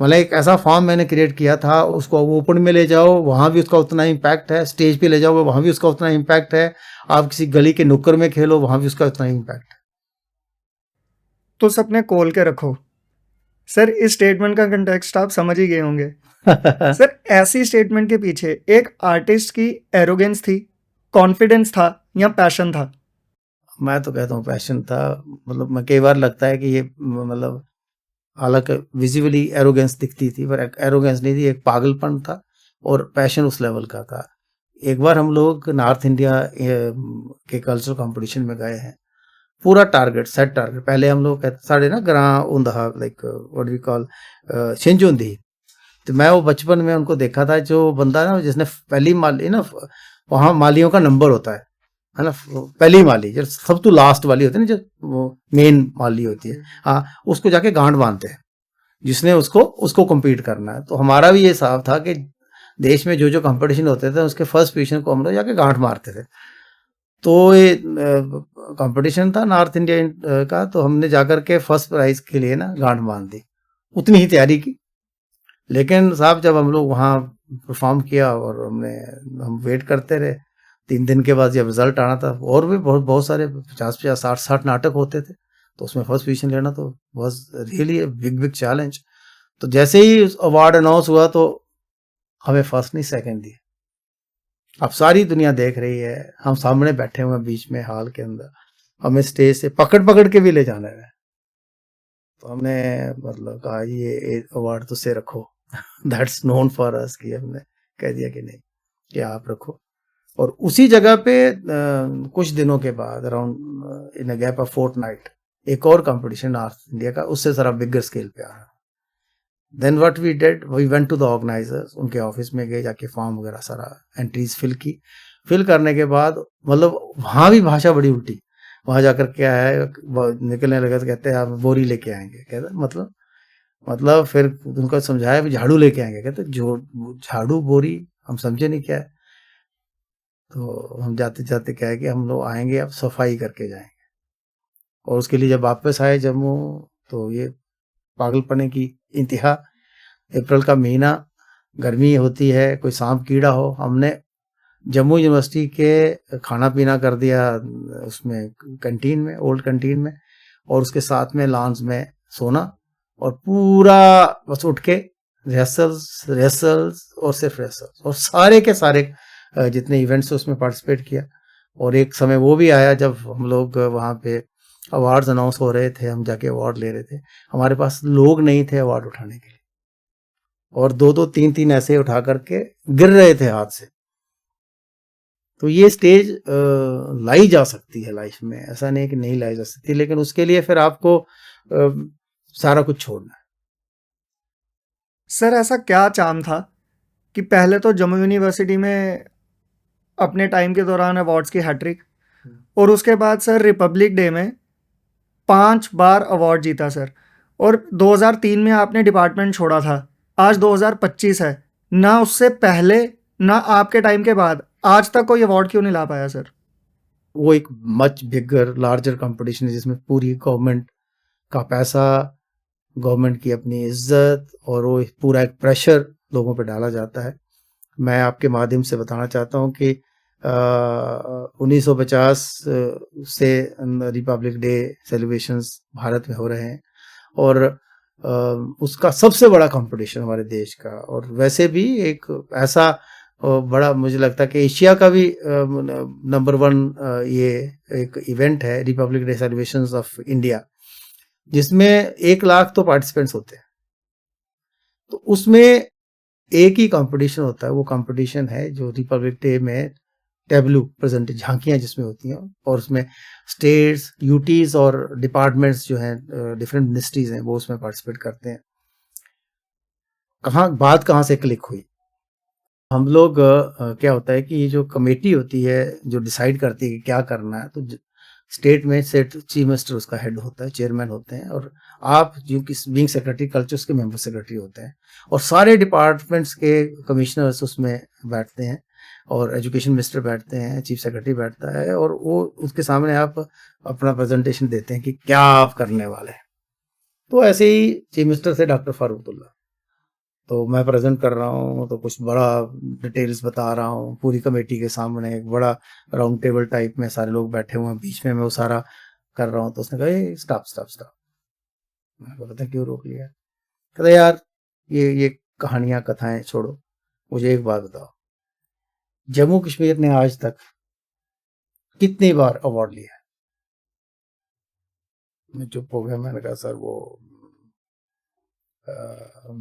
मतलब एक ऐसा फॉर्म मैंने क्रिएट किया था, उसको ओपन में ले जाओ, वहां भी उसका उतना इम्पैक्ट है, स्टेज पे ले जाओ, वहां भी उसका उतना इम्पैक्ट है, आप किसी गली के नुक्कड़ में खेलो, वहां भी उसका उतना इम्पैक्ट तो सपने खोल के रखो। सर, इस स्टेटमेंट का कंटेक्स्ट आप समझ ही गए होंगे। है। सर, ऐसी स्टेटमेंट के पीछे एक आर्टिस्ट की एरोगेंस थी, कॉन्फिडेंस था या पैशन था? मैं तो कहता हूँ पैशन था। मतलब मैं कई बार लगता है कि ये मतलब हालांकि विजिबली एरोगेंस दिखती थी, पर एरोगेंस नहीं थी, एक पागलपन था और पैशन उस लेवल का था। एक बार हम लोग नॉर्थ इंडिया के कल्चरल कंपटीशन में गए हैं, पूरा टारगेट सेट टारगेट। पहले हम लोग कहते साढ़े ना ग्रां उंदहा लाइक व्हाट वी कॉल शिंजुंदी। तो मैं वो बचपन में उनको देखा था, जो बंदा ना जिसने पहली माली ना, वहाँ मालियों का नंबर होता है ना, पहली माली जो सब तो लास्ट वाली होती है ना, जो वो मेन माली होती है, हाँ, उसको जाके गांठ बांधते हैं, जिसने उसको उसको कम्पीट करना है। तो हमारा भी ये हिसाब था कि देश में जो जो कंपटीशन होते थे उसके फर्स्ट पोजीशन को हम लोग जाके गांठ मारते थे। तो ये कंपटीशन था नॉर्थ इंडिया का, तो हमने जाकर के फर्स्ट प्राइज के लिए ना गांठ बांध दी, उतनी ही तैयारी की। लेकिन साहब जब हम लोग वहाँ परफॉर्म किया और हम वेट करते रहे, 3 दिन के बाद जब रिजल्ट आना था, और भी बहुत बहुत सारे 50-50 60-60 नाटक होते थे, तो उसमें फर्स्ट पोजीशन लेना तो was really big big challenge. तो जैसे ही अवार्ड अनाउंस हुआ तो हमें फर्स्ट नहीं सेकंड दिया। अब सारी दुनिया देख रही है, हम सामने बैठे हुए हैं बीच में हॉल के अंदर, हमें स्टेज से पकड़ पकड़ के भी ले जाने हैं। तो हमने मतलब कहा ये अवार्ड तो से रखो दैट्स नोन फॉर अस, कि हमने कह दिया कि नहीं, कि आप रखो। और उसी जगह पे कुछ दिनों के बाद around in a gap of fortnight एक और कंपटीशन नॉर्थ इंडिया का, उससे जरा बिगर स्केल पे आया। Then what we did, we went to the organisers, उनके ऑफिस में गए, जाके फॉर्म वगैरह सारा एंट्रीज फिल की। फिल करने के बाद मतलब वहाँ भी भाषा बड़ी उल्टी। वहाँ जाकर क्या है, निकलने लगे तो कहते हैं आप बोरी लेके आएंगे। कहते मतलब फिर उनको समझाया भी झाड़ू लेके आएंगे। कहते जो झाड़ू बोरी हम समझे नहीं क्या है। तो हम जाते जाते क्या है कि हम लोग आएंगे, अब सफाई करके जाएंगे। और उसके लिए जब वापस आए जम्मू, तो ये पागलपने की इंतहा। अप्रैल का महीना, गर्मी होती है, कोई सांप कीड़ा हो, हमने जम्मू यूनिवर्सिटी के खाना पीना कर दिया उसमें कैंटीन में, ओल्ड कैंटीन में, और उसके साथ में लॉन्स में सोना, और पूरा बस उठ के रिहर्सल्स रिहर्सल्स और सिर्फ रिहर्सल्स, और सारे के सारे जितने इवेंट्स उसमें पार्टिसिपेट किया। और एक समय वो भी आया जब हम लोग वहाँ पे अवार्ड्स अनाउंस हो रहे थे, हम जाके अवार्ड ले रहे थे, हमारे पास लोग नहीं थे अवार्ड उठाने के लिए, और दो दो तीन तीन ऐसे उठा करके गिर रहे थे हाथ से। तो ये स्टेज लाई जा सकती है लाइफ में, ऐसा नहीं कि नहीं लाई जा सकती, लेकिन उसके लिए फिर आपको सारा कुछ छोड़ना है। सर, ऐसा क्या चार्म था कि पहले तो जम्मू यूनिवर्सिटी में अपने टाइम के दौरान अवार्ड्स की हैट्रिक, और उसके बाद सर रिपब्लिक डे में 5 बार अवार्ड जीता सर। और 2003 में आपने डिपार्टमेंट छोड़ा था, आज 2025 है, ना उससे पहले ना आपके टाइम के बाद आज तक कोई अवार्ड क्यों नहीं ला पाया सर? वो एक मच बिगर लार्जर कंपटीशन है, जिसमें पूरी गवर्नमेंट का पैसा, गवर्नमेंट की अपनी इज्जत, और वो पूरा एक प्रेशर लोगों पे डाला जाता है। मैं आपके माध्यम से बताना चाहता हूँ कि 1950 से रिपब्लिक डे सेलिब्रेशंस भारत में हो रहे हैं, और उसका सबसे बड़ा कंपटीशन हमारे देश का, और वैसे भी एक ऐसा बड़ा, मुझे लगता है कि एशिया का भी नंबर 1 ये एक इवेंट है, Republic day celebrations of India, जिसमें 1 लाख तो पार्टिसिपेंट्स होते हैं। तो उसमें एक ही कंपटीशन होता है, वो कंपटीशन है जो रिपब्लिक डे में टेबलू प्रेजेंट, झांकियां जिसमें होती हैं, और उसमें स्टेट्स, यूटीज और डिपार्टमेंट्स जो हैं, डिफरेंट मिनिस्ट्रीज हैं, वो उसमें पार्टिसिपेट करते हैं। बात कहाँ से क्लिक हुई, हम लोग क्या होता है कि ये जो कमेटी होती है जो डिसाइड करती है कि क्या करना है, तो स्टेट में सेट चीफ मिनिस्टर उसका हेड होता है, चेयरमैन होते हैं, और आप जो कि बीइंग सेक्रेटरी कल्चर उसके मेंबर सेक्रेटरी होते हैं, और सारे डिपार्टमेंट्स के कमिश्नर्स उसमें बैठते हैं, और एजुकेशन मिनिस्टर बैठते हैं, चीफ सेक्रेटरी बैठता है, और वो उसके सामने आप अपना प्रेजेंटेशन देते हैं कि क्या आप करने वाले हैं। तो ऐसे ही चीफ मिनिस्टर थे डॉक्टर फारूकुल्लाह, तो मैं प्रेजेंट कर रहा हूँ तो कुछ बड़ा डिटेल्स बता रहा हूँ पूरी कमेटी के सामने, एक बड़ा राउंड टेबल टाइप में सारे लोग बैठे हुए हैं, बीच में मैं वो सारा कर रहा हूँ। तो उसने कहा स्टॉप स्टॉप स्टॉप। मैं बोला क्यों रोक लिया? कहता यार ये कहानियां कथाएं छोड़ो, मुझे एक बात बताओ, जम्मू कश्मीर ने आज तक कितनी बार अवार्ड लिया है? मैं चुप हो गया। मैंने कहा सर वो आ, आ,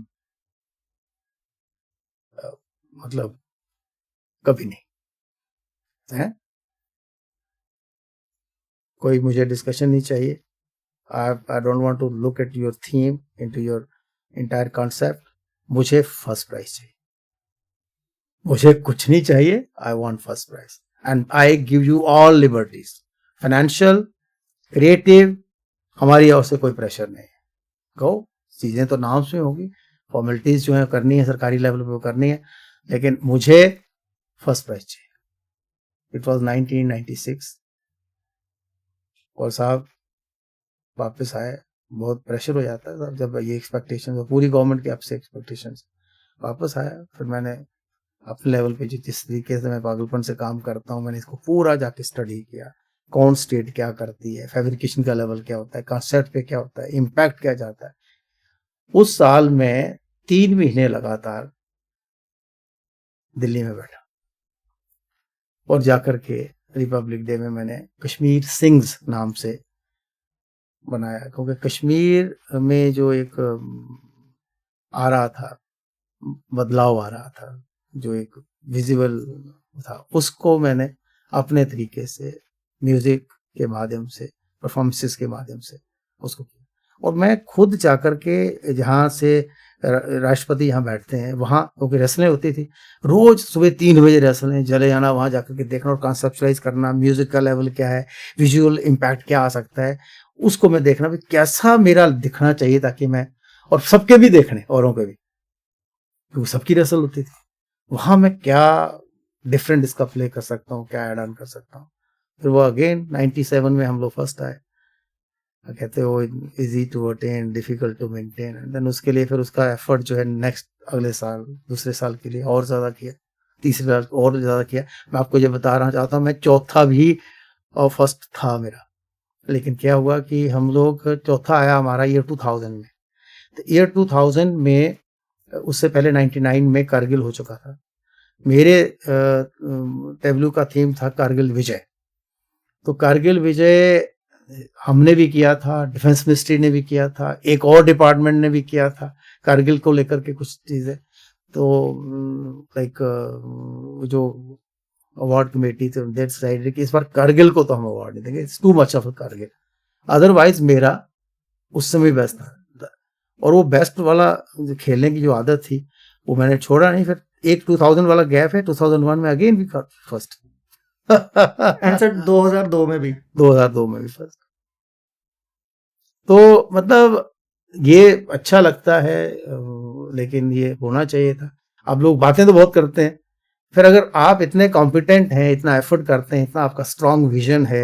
मतलब कभी नहीं है। कोई मुझे डिस्कशन नहीं चाहिए। I don't want to look at your theme into your entire concept. मुझे फर्स्ट प्राइज चाहिए, मुझे कुछ नहीं चाहिए। I want first prize and I give you all liberties, financial, creative. हमारी ओर से कोई प्रेशर नहीं है। गो, चीजें तो नाम से होगी, फॉर्मेलिटीज जो है करनी है सरकारी लेवल पे वो करनी है, लेकिन मुझे फर्स्ट प्राइज चाहिए। इट वाज 1996 और साहब वापस आए। बहुत प्रेशर हो जाता है साहब जब ये एक्सपेक्टेशन, पूरी गवर्नमेंट की आपसे एक्सपेक्टेशन वापस आया। फिर मैंने अपने लेवल पे जिस तरीके से मैं पागलपन से काम करता हूँ, मैंने इसको पूरा जाके स्टडी किया, कौन स्टेट क्या करती है, फैब्रिकेशन का लेवल क्या होता है, कॉन्सेप्ट पे क्या होता है, इम्पैक्ट क्या जाता है। उस साल में 3 महीने लगातार दिल्ली में बैठा और जाकर के रिपब्लिक डे में मैंने कश्मीर सिंग्स नाम से बनाया, क्योंकि कश्मीर में जो एक आ रहा था बदलाव आ रहा था, जो एक विजिबल था, उसको मैंने अपने तरीके से म्यूजिक के माध्यम से, परफॉर्मेंसेस के माध्यम से उसको किया। और मैं खुद जाकर के जहाँ से राष्ट्रपति यहाँ बैठते हैं वहाँ, क्योंकि रेसलें होती थी, रोज सुबह 3 बजे रेसलें चले जाना, वहाँ जाकर के देखना और कॉन्सेप्चुलाइज करना, म्यूजिक का लेवल क्या है, विजुअल इम्पैक्ट क्या आ सकता है, उसको मैं देखना भी कैसा मेरा दिखना चाहिए, ताकि मैं और सबके भी देखने, औरों के भी, क्योंकि सबकी रेसल होती थी, वहां मैं क्या डिफरेंट इसका प्ले कर सकता हूँ, क्या एड ऑन कर सकता हूँ। फिर वो अगेन 97 में हम लोग फर्स्ट आए। कहते हो easy to attain difficult to maintain, then उसके लिए फिर उसका एफर्ट जो है नेक्स्ट अगले साल दूसरे साल के लिए और ज्यादा किया, तीसरे साल और ज्यादा किया। मैं आपको ये बता रहा चाहता हूँ, मैं चौथा भी और फर्स्ट था मेरा, लेकिन क्या हुआ कि हम लोग चौथा आया हमारा ईयर 2000 में। तो ईयर 2000 में, उससे पहले 99 में कारगिल हो चुका था। मेरे टेबलू का थीम था कारगिल विजय। तो कारगिल विजय हमने भी किया था, डिफेंस मिनिस्ट्री ने भी किया था, एक और डिपार्टमेंट ने भी किया था कारगिल को लेकर के कुछ चीजें। तो लाइक जो अवार्ड कमेटी थी दैट डिसाइडेड कि इस बार कारगिल को तो हम अवार्ड नहीं देंगे, it's too much of Kargil. Otherwise मेरा उस समय बेस्ट था, और वो बेस्ट वाला खेलने की जो आदत थी वो मैंने छोड़ा नहीं। फिर एक 2000 वाला गैप है, 2001 में अगेन भी फर्स्ट एंड सर 2002 में भी 2002 में भी फर्स्ट। तो मतलब ये अच्छा लगता है, लेकिन ये होना चाहिए था। अब लोग बातें तो बहुत करते हैं, फिर अगर आप इतने कॉम्पिटेंट हैं, इतना एफर्ट करते हैं, इतना आपका स्ट्रांग विजन है,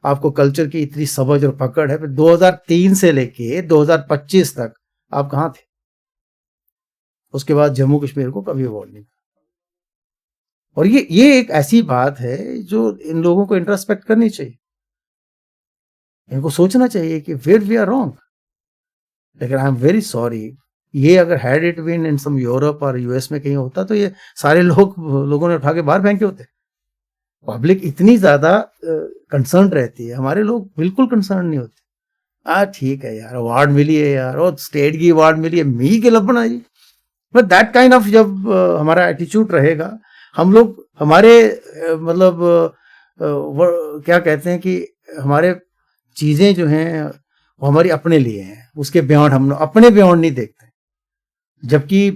आपको कल्चर की इतनी समझ और पकड़ है, फिर 2003 से लेके 2025 तक आप कहाँ थे? उसके बाद जम्मू कश्मीर को कभी अवार्ड नहीं। और ये एक ऐसी बात है जो इन लोगों को इंट्रोस्पेक्ट करनी चाहिए, इनको सोचना चाहिए कि वेयर वी आर रॉन्ग। लेकिन आई एम वेरी सॉरी, ये अगर had it been in some Europe और यूएस में कहीं होता तो ये सारे लोगों ने उठा के बाहर फेंके होते। पब्लिक इतनी ज्यादा कंसर्न रहती है, हमारे लोग बिल्कुल कंसर्न नहीं होते। ठीक है यार, अवार्ड मिली है यार, और स्टेट की अवार्ड मिली है, मी के लपना जी। बट दैट काइंड ऑफ जब हमारा एटीट्यूड रहेगा, हम लोग हमारे मतलब क्या कहते हैं कि हमारे चीजें जो हैं वो हमारी अपने लिए हैं, उसके बियॉन्ड हम लोग अपने बियॉन्ड नहीं देखते। जबकि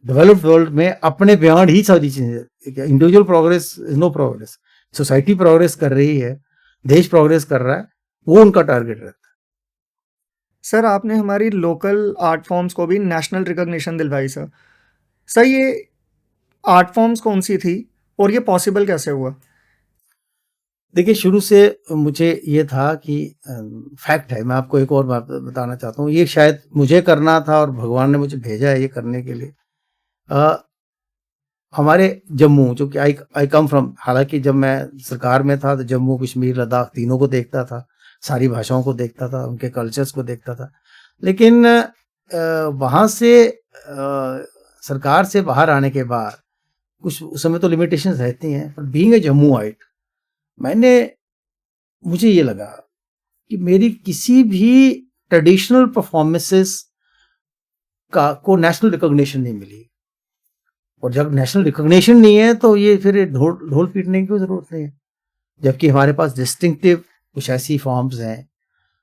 डेवलप्ड वर्ल्ड में अपने बियॉन्ड ही सारी चीजें, individual progress is no progress, society progress कर रही है, देश प्रोग्रेस कर रहा है, वो उनका टारगेट रहता है। सर आपने हमारी लोकल आर्ट फॉर्म्स को भी नेशनल रिकॉग्निशन दिलवाई सर। सर ये आर्ट फॉर्म्स कौन सी थी और ये पॉसिबल कैसे हुआ? देखिए, शुरू से मुझे ये था कि फैक्ट है, मैं आपको एक और बात बताना चाहता हूँ, ये शायद मुझे करना था और भगवान ने मुझे भेजा है ये करने के लिए। अ, हमारे जम्मू, जो कि आई कम फ्रॉम, हालांकि जब मैं सरकार में था तो जम्मू कश्मीर लद्दाख तीनों को देखता था, सारी भाषाओं को देखता था, उनके कल्चर्स को देखता था, लेकिन वहाँ से सरकार से बाहर आने के बाद कुछ उस समय तो लिमिटेशंस रहती हैं, पर बीइंग ए जम्मूआइट मैंने मुझे ये लगा कि मेरी किसी भी ट्रेडिशनल परफॉर्मेंसेस का को नेशनल रिकॉग्निशन नहीं मिली, और जब नेशनल रिकॉग्निशन नहीं है तो ये फिर ढोल ढोल पीटने की कोई जरूरत नहीं है। जबकि हमारे पास डिस्टिंक्टिव कुछ ऐसी फॉर्म्स हैं,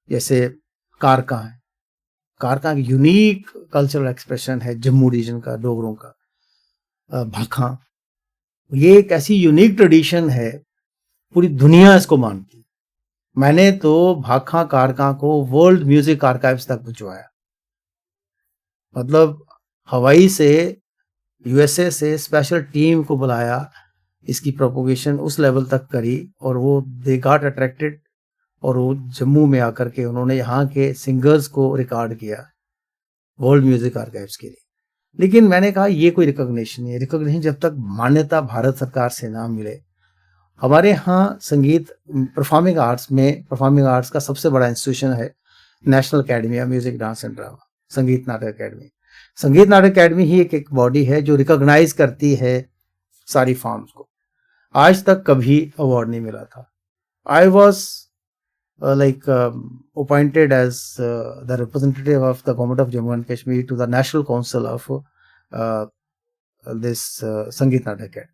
जैसे कारका है, कारका एक यूनिक कल्चरल एक्सप्रेशन है जम्मू रीजन का, डोगरों का। भाखा, ये एक ऐसी यूनिक ट्रेडिशन है, पूरी दुनिया इसको मानती है। मैंने तो भाखा कारका को वर्ल्ड म्यूजिक आर्काइव्स तक पहुंचवाया, मतलब हवाई से, यूएसए से स्पेशल टीम को बुलाया, इसकी प्रोपोगेशन उस लेवल तक करी, और वो दे गॉट अट्रैक्टेड, और वो जम्मू में आकर के उन्होंने यहाँ के सिंगर्स को रिकॉर्ड किया वर्ल्ड म्यूजिक आर्काइव्स के लिए। लेकिन मैंने कहा ये कोई रिकॉग्निशन नहीं है, रिकॉग्निशन जब तक मान्यता भारत सरकार से ना मिले। हमारे यहाँ संगीत परफॉर्मिंग आर्ट्स में, परफॉर्मिंग आर्ट्स का सबसे बड़ा इंस्टीट्यूशन है national academy of music dance and drama, संगीत नाटक अकेडमी। संगीत नाटक अकेडमी ही एक बॉडी है जो रिकॉग्नाइज करती है सारी फॉर्म्स को। आज तक कभी अवार्ड नहीं मिला था। I was appointed as the representative of the government of Jammu and Kashmir to the National Council of this संगीत नाटक अकेडमी।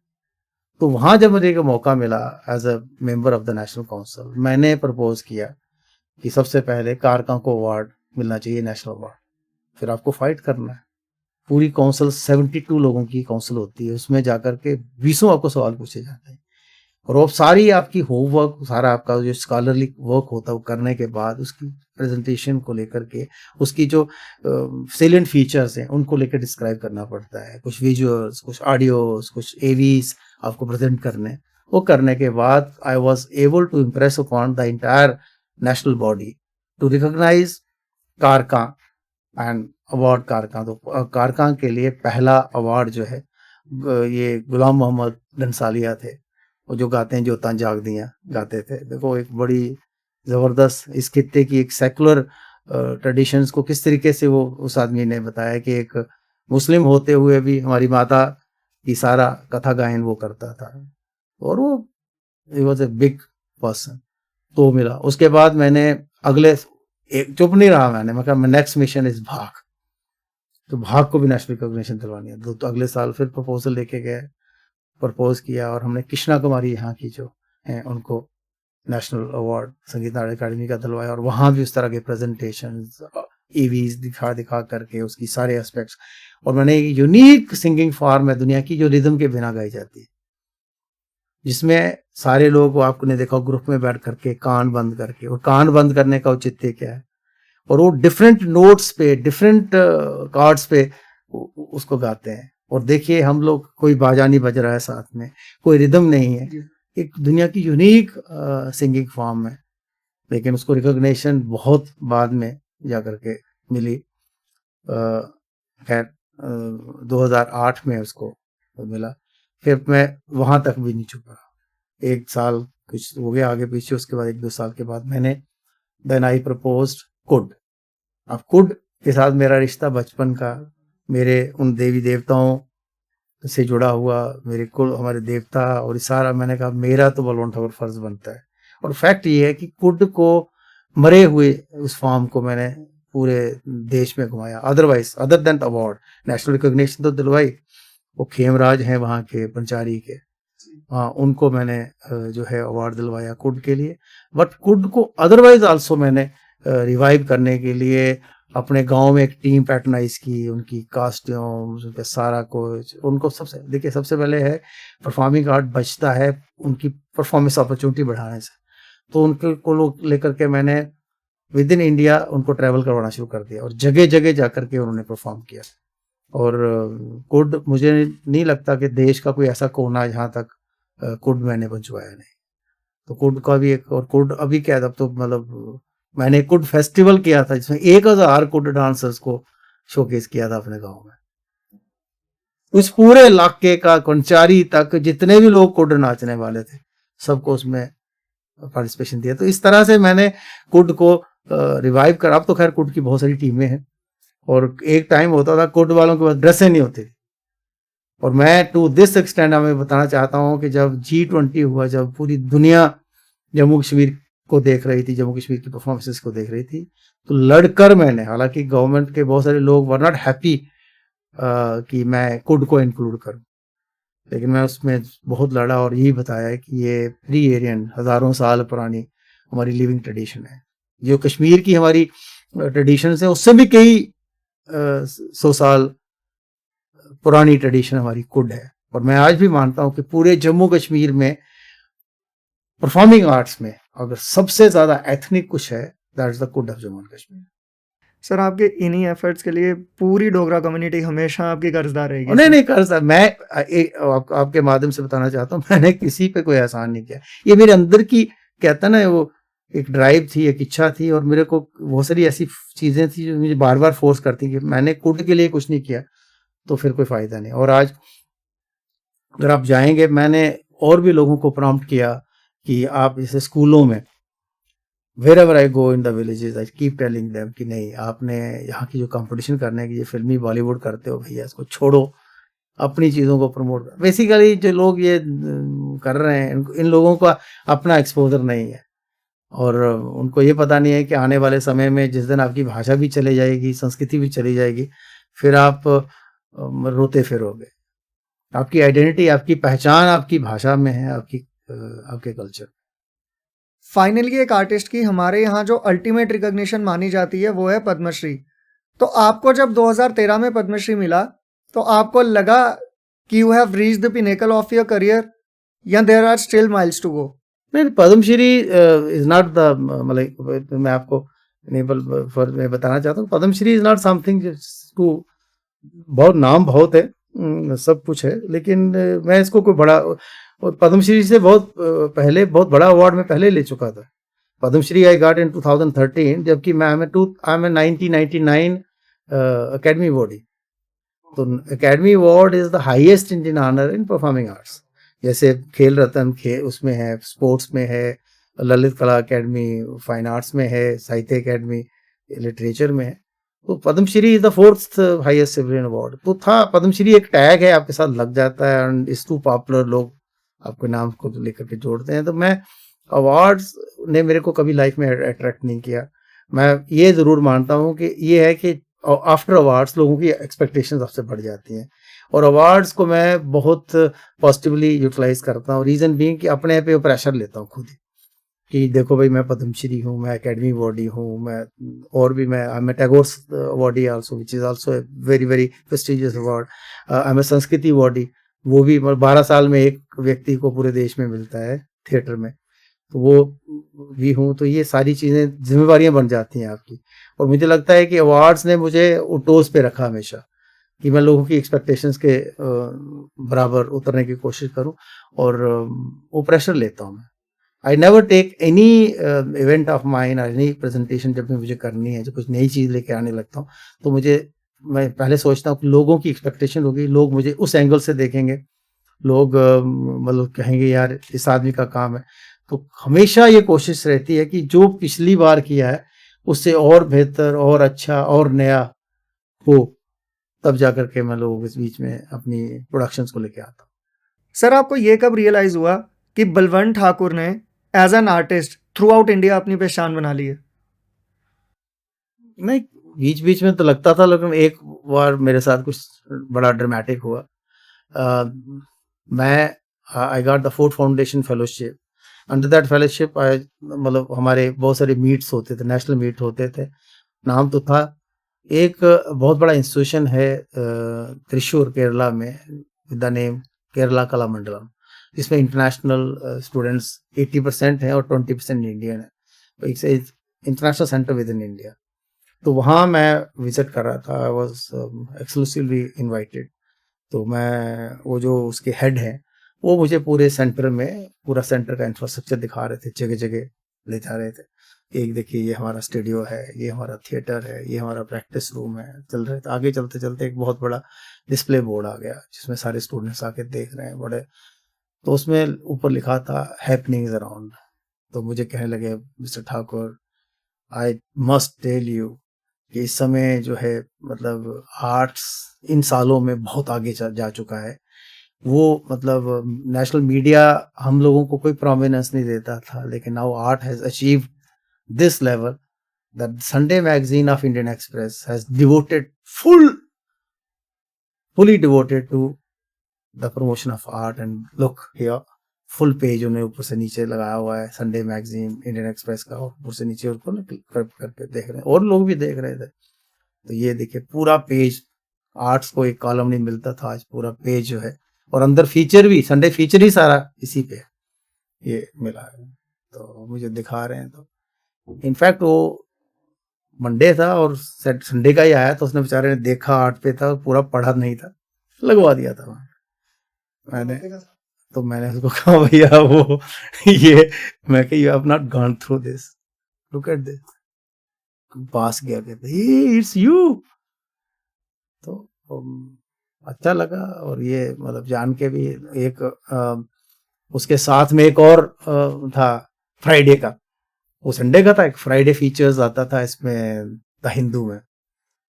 तो वहां जब मुझे एक मौका मिला as a member of the national council, मैंने प्रपोज किया कि सबसे पहले कारका को अवार्ड मिलना चाहिए, नेशनल अवार्ड, फिर आपको फाइट करना है। पूरी काउंसिल 72 लोगों की काउंसिल होती है, उसमें जाकर के 20 आपको सवाल पूछे जाते हैं, और वो सारी आपकी होमवर्क, सारा आपका जो स्कॉलरली वर्क होता है वो करने के बाद उसकी प्रेजेंटेशन को लेकर के, उसकी जो सेलिएंट फीचर्स हैं उनको लेकर डिस्क्राइब करना पड़ता है, कुछ विजुअल्स, कुछ ऑडियोस, कुछ एवीज आपको प्रेजेंट करने। वो करने के बाद I was able to impress upon the entire national body to recognise Karka and award Karka. तो कारका के लिए पहला अवार्ड जो है ये गुलाम मोहम्मद डंसालिया थे, वो जो गाते हैं जोता जाग दियां गाते थे। देखो एक बड़ी ज़बरदस्त इस खित्ते की एक सेकुलर ट्रेडिशंस को किस तरीके से वो उस आदमी ने बताया कि एक मुस्लिम होते हुए भी हमारी माता की सारा कथा गायन वो करता था, और वो he was a big person. तो मिला। उसके बाद मैंने अगले, एक चुप नहीं रहा, मैं कहा मैं नेक्स्ट मिशन इज भाग, तो भाग को भी नेशनल रिकॉग्निशन दिलवानी है। तो अगले साल फिर प्रपोजल लेके गए, प्रपोज किया, और हमने कृष्णा कुमारी यहाँ की जो हैं उनको नेशनल अवार्ड संगीत नाटक अकादमी का दिलवाया, और वहाँ भी उस तरह के प्रेजेंटेशन ईवीज दिखा दिखा करके उसकी सारे एस्पेक्ट्स। और मैंने एक यूनिक सिंगिंग फॉर्म है दुनिया की जो रिदम के बिना गाई जाती है, जिसमें सारे लोग, आपने देखा ग्रुप में बैठ करके कान बंद करके, और कान बंद करने का औचित्य क्या है, और वो डिफरेंट नोट्स पे, डिफरेंट कार्ड्स पे उसको गाते हैं। और देखिए हम लोग, कोई बाजा नहीं बज रहा है साथ में, कोई रिदम नहीं है, एक दुनिया की यूनिक सिंगिंग फॉर्म है, लेकिन उसको रिकॉग्निशन बहुत बाद में जाकर के मिली। खैर 2008 में उसको मिला। फिर मैं वहां तक भी नहीं चुका, एक साल कुछ हो गया आगे पीछे, उसके बाद 1-2 साल के बाद मैंने देन आई प्रपोज्ड कुड। अब कुड के साथ मेरा रिश्ता बचपन का, मेरे उन देवी देवताओं से जुड़ा हुआ, मेरे कुल हमारे देवता, और सारा, मैंने कहा मेरा तो बलवंत ठाकुर फर्ज बनता है। और फैक्ट ये है कि कुड को, मरे हुए उस फॉर्म को मैंने पूरे देश में घुमाया। Otherwise, other than award, national recognition तो दिलवाई, वो खेमराज हैं वहाँ के पंचारी के, हाँ उनको मैंने जो है अवार्ड दिलवाया कुड के लिए। बट कुड को अदरवाइज आल्सो मैंने रिवाइव करने के लिए अपने गांव में एक टीम पैटर्नाइज की, उनकी कास्ट्यूम्स, उनका सारा कुछ, उनको सबसे, देखिए सबसे पहले है परफॉर्मिंग आर्ट बचता है उनकी परफॉर्मेंस अपॉर्चुनिटी बढ़ाने से। तो उनको को लेकर के मैंने विद इन इंडिया उनको ट्रैवल करवाना शुरू कर दिया, और जगह जगह जाकर के उन्होंने परफॉर्म किया। और कुड, मुझे नहीं लगता कि देश का कोई ऐसा कोना है जहाँ तक कुड मैंने पहुंचवाया नहीं। तो कुड का भी एक, और कुड अभी क्या था, तो मतलब मैंने कुड फेस्टिवल किया था जिसमें 1000 कुड डांसर्स को शोकेस किया था अपने गांव में। उस पूरे इलाके का कंचारी तक जितने भी लोग कुड नाचने वाले थे सबको उसमें पार्टिसिपेशन दिया। तो इस तरह से मैंने कुड को रिवाइव करा। अब तो खैर कुड की बहुत सारी टीमें हैं और एक टाइम होता था कुड वालों के पास ड्रेसें नहीं होती थी। और मैं टू दिस एक्सटेंड हमें बताना चाहता हूँ कि जब G20 हुआ, जब पूरी दुनिया जम्मू कश्मीर को देख रही थी, जम्मू कश्मीर की परफॉर्मेंसेस को देख रही थी, तो लड़कर मैंने, हालांकि गवर्नमेंट के बहुत सारे लोग वर नॉट हैप्पी कि मैं कुड को इंक्लूड करूं, लेकिन मैं उसमें बहुत लड़ा और यही बताया कि ये प्री एरियन हज़ारों साल पुरानी हमारी लिविंग ट्रेडिशन है। जो कश्मीर की हमारी ट्रेडिशन है उससे भी कई 100 साल पुरानी ट्रेडिशन हमारी कुड है। और मैं आज भी मानता हूं कि पूरे जम्मू कश्मीर में परफॉर्मिंग आर्ट्स में अगर सबसे ज्यादा एथनिक कुछ है, that is the could of Jammu and Kashmir. Sir आपके इन्हीं एफर्ट्स के लिए पूरी डोगरा कम्युनिटी हमेशा आपकी कर्जदार रहेगी। नहीं नहीं कर सर, मैं आपके माध्यम से बताना चाहता हूँ, मैंने किसी पे कोई एहसान नहीं किया। ये मेरे अंदर की, कहता ना, वो एक ड्राइव थी, एक इच्छा थी, और मेरे को बहुत सारी ऐसी चीजें थी जो मुझे बार बार फोर्स करती कि मैंने कुड के लिए कुछ नहीं किया तो फिर कोई फायदा नहीं। और आज अगर आप जाएंगे, मैंने और भी लोगों को प्रॉम्प्ट किया कि आप जैसे स्कूलों में, wherever I go in the villages, I keep telling them कि नहीं, आपने यहाँ की जो कंपटीशन करने की ये फिल्मी बॉलीवुड करते हो भैया, इसको छोड़ो, अपनी चीज़ों को प्रमोट करो। बेसिकली जो लोग ये कर रहे हैं, इन लोगों का अपना एक्सपोजर नहीं है और उनको ये पता नहीं है कि आने वाले समय में जिस दिन आपकी भाषा भी चली जाएगी, संस्कृति भी चली जाएगी, फिर आप रोते फिरोगे। आपकी आइडेंटिटी, आपकी पहचान आपकी भाषा में है, आपके कल्चर। फाइनली एक आर्टिस्ट की हमारे यहाँ जो अल्टीमेट रिकॉग्निशन मानी जाती है वो है पद्मश्री। तो आपको जब 2013 में पद्मश्री मिला तो आपको लगा कि you have reached the pinnacle of your career या there are still miles to go? नहीं, पद्मश्री इज नॉट द, मतलब मैं आपको मैं बताना चाहता हूँ, Padmashri is not something to, बहुत नाम बहुत है, सब कुछ है, लेकिन मैं इसको कोई बड़ा, पद्मश्री से बहुत पहले बहुत बड़ा अवार्ड मैं पहले ले चुका था। पद्मश्री आई गॉट इन 2013, जबकि मैं 1999 अकेडमी अवार्डी। तो academy award is the highest Indian honour in performing arts. जैसे खेल रत्न उसमें है, स्पोर्ट्स में है, ललित कला अकेडमी फाइन आर्ट्स में है, साहित्य अकेडमी लिटरेचर में है, तो Padmashri is the 4th highest civilian award. तो था, पद्मश्री एक टैग है, आपके साथ लग जाता है एंड इज टू पॉपुलर, लोग आपके नाम को लेकर के जोड़ते हैं। तो मैं, अवार्ड्स ने मेरे को कभी लाइफ में अट्रैक्ट नहीं किया। मैं ये जरूर मानता हूँ कि ये है कि आफ्टर अवार्ड्स लोगों की एक्सपेक्टेशंस आपसे बढ़ जाती हैं, और अवार्ड्स को मैं बहुत पॉजिटिवली यूटिलाइज करता हूँ। रीजन बीइंग कि अपने पे प्रेशर लेता हूँ खुद ही कि देखो भाई, मैं पद्मश्री हूँ, मैं एकेडमी अवार्डी हूँ, मैं और भी मैं Tagore awardee also, which is also a very very prestigious award. I am संस्कृति अवार्डी, वो भी 12 साल में एक व्यक्ति को पूरे देश में मिलता है थिएटर में, तो वो भी हूँ। तो ये सारी चीज़ें जिम्मेवारियां बन जाती हैं आपकी, और मुझे लगता है कि अवार्ड्स ने मुझे टोस पे रखा हमेशा कि मैं लोगों की एक्सपेक्टेशंस के बराबर उतरने की कोशिश करूं, और वो प्रेशर लेता हूं मैं। I never take any event of mine और एनी प्रेजेंटेशन, जब भी मुझे करनी है, जब कुछ नई चीज़ लेके आने लगता हूँ, तो मैं पहले सोचता हूँ कि लोगों की एक्सपेक्टेशन होगी, लोग मुझे उस एंगल से देखेंगे, लोग मतलब कहेंगे यार इस आदमी का काम है। तो हमेशा ये कोशिश रहती है कि जो पिछली बार किया है उससे और बेहतर और अच्छा और नया हो, तब जाकर के मैं लोगों के बीच में अपनी प्रोडक्शंस को लेके आता हूँ। सर आपको ये कब रियलाइज हुआ कि बलवंत ठाकुर ने as an artist throughout India अपनी पहचान बना ली है? नहीं, बीच बीच में तो लगता था, लेकिन एक बार मेरे साथ कुछ बड़ा ड्रामेटिक हुआ। मैं I got the Ford Foundation fellowship. Under that fellowship I, मतलब हमारे बहुत सारे मीट्स होते थे, नेशनल मीट होते थे। नाम तो था, एक बहुत बड़ा इंस्टीट्यूशन है त्रिशूर केरला में, विद द नेम केरला कला मंडलम, जिसमें इंटरनेशनल स्टूडेंट्स 80% हैं और 20% इंडियन है। It's international centre with in India. तो वहाँ मैं विजिट कर रहा था, आई वॉज एक्सक्लूसिवली इन्वाइटेड। तो मैं, वो जो उसके हेड हैं, वो मुझे पूरे सेंटर में, पूरा सेंटर का इंफ्रास्ट्रक्चर दिखा रहे थे, जगह जगह ले जा रहे थे। एक देखिए ये हमारा स्टूडियो है, ये हमारा थिएटर है, ये हमारा प्रैक्टिस रूम है, चल रहे थे। आगे चलते चलते एक बहुत बड़ा डिस्प्ले बोर्ड आ गया जिसमें सारे स्टूडेंट्स आके देख रहे हैं बड़े। तो उसमें ऊपर लिखा था हैपनिंग्स अराउंड। तो मुझे कहने लगे mister Thakur, I must tell you कि इस समय जो है मतलब आर्ट्स इन सालों में बहुत आगे जा चुका है। वो मतलब नेशनल मीडिया हम लोगों को कोई प्रोमिनेंस नहीं देता था, लेकिन now art has achieve this level that Sunday magazine of Indian express has devoted fully devoted to the promotion of art. And look here, full page उन्हें ऊपर से नीचे लगाया हुआ है संडे मैगजीन इंडियन एक्सप्रेस का, और ऊपर से नीचे ऊपर ना क्लिक करके देख रहे हैं, और लोग भी देख रहे थे। तो ये देखिए पूरा पेज, आर्ट्स को एक कॉलम नहीं मिलता था, आज पूरा पेज जो है, और अंदर फीचर भी, संडे फीचर ही सारा इसी पे ये मिला है। तो मुझे दिखा रहे हैं। तो इनफैक्ट वो मंडे था और संडे का ही आया, तो उसने बेचारे ने देखा आर्ट पे था, पूरा पढ़ा नहीं था, लगवा दिया था वहाँ। मैंने उसको कहा भैया वो ये, मैं कहा you have not gone through this, look at this. पास गया, कहते इट्स यू। तो अच्छा लगा। और ये मतलब जान के भी एक उसके साथ में एक और था फ्राइडे का, वो संडे का था, एक फ्राइडे फीचर्स आता था इसमें द हिंदू में।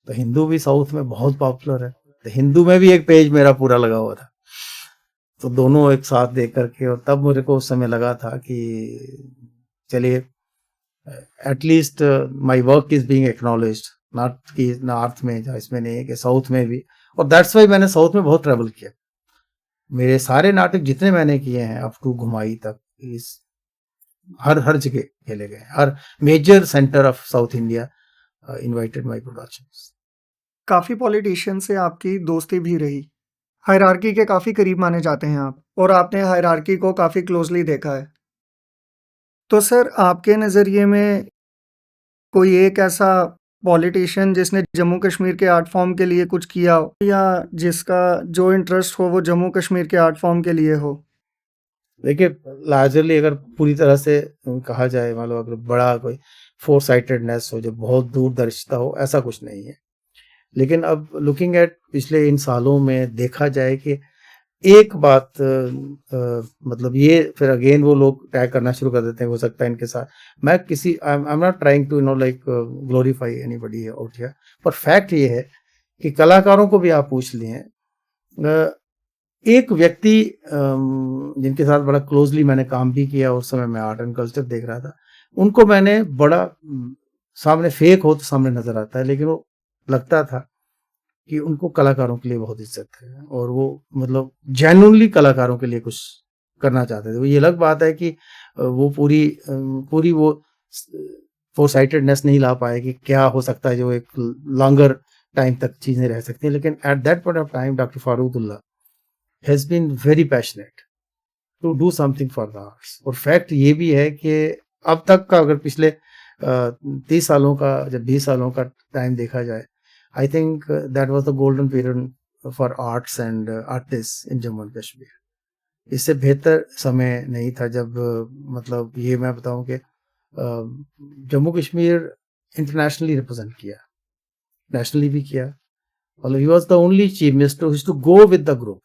तो हिंदू भी साउथ में बहुत पॉपुलर है, तो हिंदू में भी एक पेज मेरा पूरा लगा हुआ था। तो दोनों एक साथ देख करके, और तब मुझे को उस समय लगा था कि चलिए at least my work is being acknowledged, not कि नॉर्थ में जहाँ इसमें नहीं है, कि साउथ में भी। और दैट्स वाई मैंने साउथ में बहुत ट्रैवल किया। मेरे सारे नाटक जितने मैंने किए हैं अप टू घुमाई तक, इस हर जगह खेले गए, हर major centre of South India invited my productions. काफ़ी पॉलिटिशियन से आपकी दोस्ती भी रही, हायरार्की के काफ़ी करीब माने जाते हैं आप, और आपने हायरार्की को काफ़ी क्लोजली देखा है। तो सर आपके नज़रिए में कोई एक ऐसा पॉलिटिशियन जिसने जम्मू कश्मीर के आर्ट फॉर्म के लिए कुछ किया हो, या जिसका जो इंटरेस्ट हो वो जम्मू कश्मीर के आर्ट फॉर्म के लिए हो? देखिए लार्जरली अगर पूरी तरह से कहा जाए, मान लो अगर बड़ा कोई फोर साइटेडनेस हो जो बहुत दूरदर्शिता हो, ऐसा कुछ नहीं है। लेकिन अब लुकिंग एट पिछले इन सालों में देखा जाए कि एक बात मतलब ये फिर अगेन वो लोग टैग करना शुरू कर देते हैं, हो सकता है इनके साथ मैं किसी I am not trying to like glorify anybody out here, पर फैक्ट ये है कि कलाकारों को भी आप पूछ लिए हैं, एक व्यक्ति जिनके साथ बड़ा क्लोजली मैंने काम भी किया, उस समय मैं आर्ट एंड कल्चर देख रहा था, उनको मैंने बड़ा सामने फेक हो तो सामने नजर आता है, लेकिन वो लगता था कि उनको कलाकारों के लिए बहुत इज्जत है, और वो मतलब जेन्युइनली कलाकारों के लिए कुछ करना चाहते थे। वो ये अलग बात है कि वो पूरी वो फोर साइटेडनेस नहीं ला पाए कि क्या हो सकता है जो एक लॉन्गर टाइम तक चीजें रह सकती हैं, लेकिन at that point of time doctor Farooqullah has been very passionate to do something for the arts. और फैक्ट ये भी है कि अब तक का अगर पिछले 30 सालों का, जब 20 सालों का टाइम देखा जाए, I think that was the golden period for arts and artist in Jammu and Kashmir. इससे बेहतर समय नहीं था जब मतलब ये मैं बताऊं कि जम्मू कश्मीर इंटरनेशनली रिप्रेजेंट किया, नेशनली भी किया। मतलब he was the only chief minister to go with the group.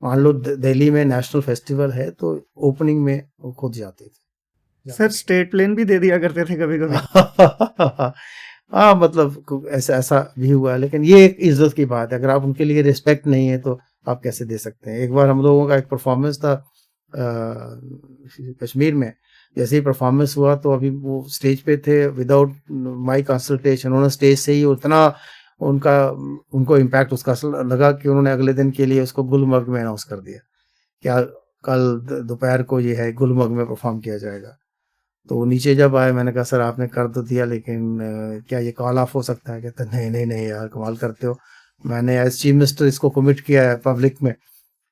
मान लो दिल्ली में नेशनल फेस्टिवल है तो ओपनिंग में वो खुद जाते थे। सर स्टेट प्लेन भी दे दिया करते थे कभी कभी। हाँ मतलब ऐसा भी हुआ, लेकिन ये एक इज्जत की बात है। अगर आप उनके लिए रिस्पेक्ट नहीं है तो आप कैसे दे सकते हैं। एक बार हम लोगों का एक परफॉर्मेंस था कश्मीर में, जैसे ही परफॉर्मेंस हुआ तो अभी वो स्टेज पे थे, विदाउट माई कंसल्टेशन उन्होंने स्टेज से ही उतना उनको इम्पैक्ट उसका लगा कि उन्होंने अगले दिन के लिए उसको गुलमर्ग में अनाउंस कर दिया, क्या कल दोपहर को ये है गुलमर्ग में परफॉर्म किया जाएगा। तो वो नीचे जब आए, मैंने कहा सर आपने कर तो दिया, लेकिन क्या ये कॉल ऑफ हो सकता है? कहते नहीं नहीं नहीं यार, कमाल करते हो, मैंने एज चीफ मिनिस्टर इसको कमिट किया है पब्लिक में,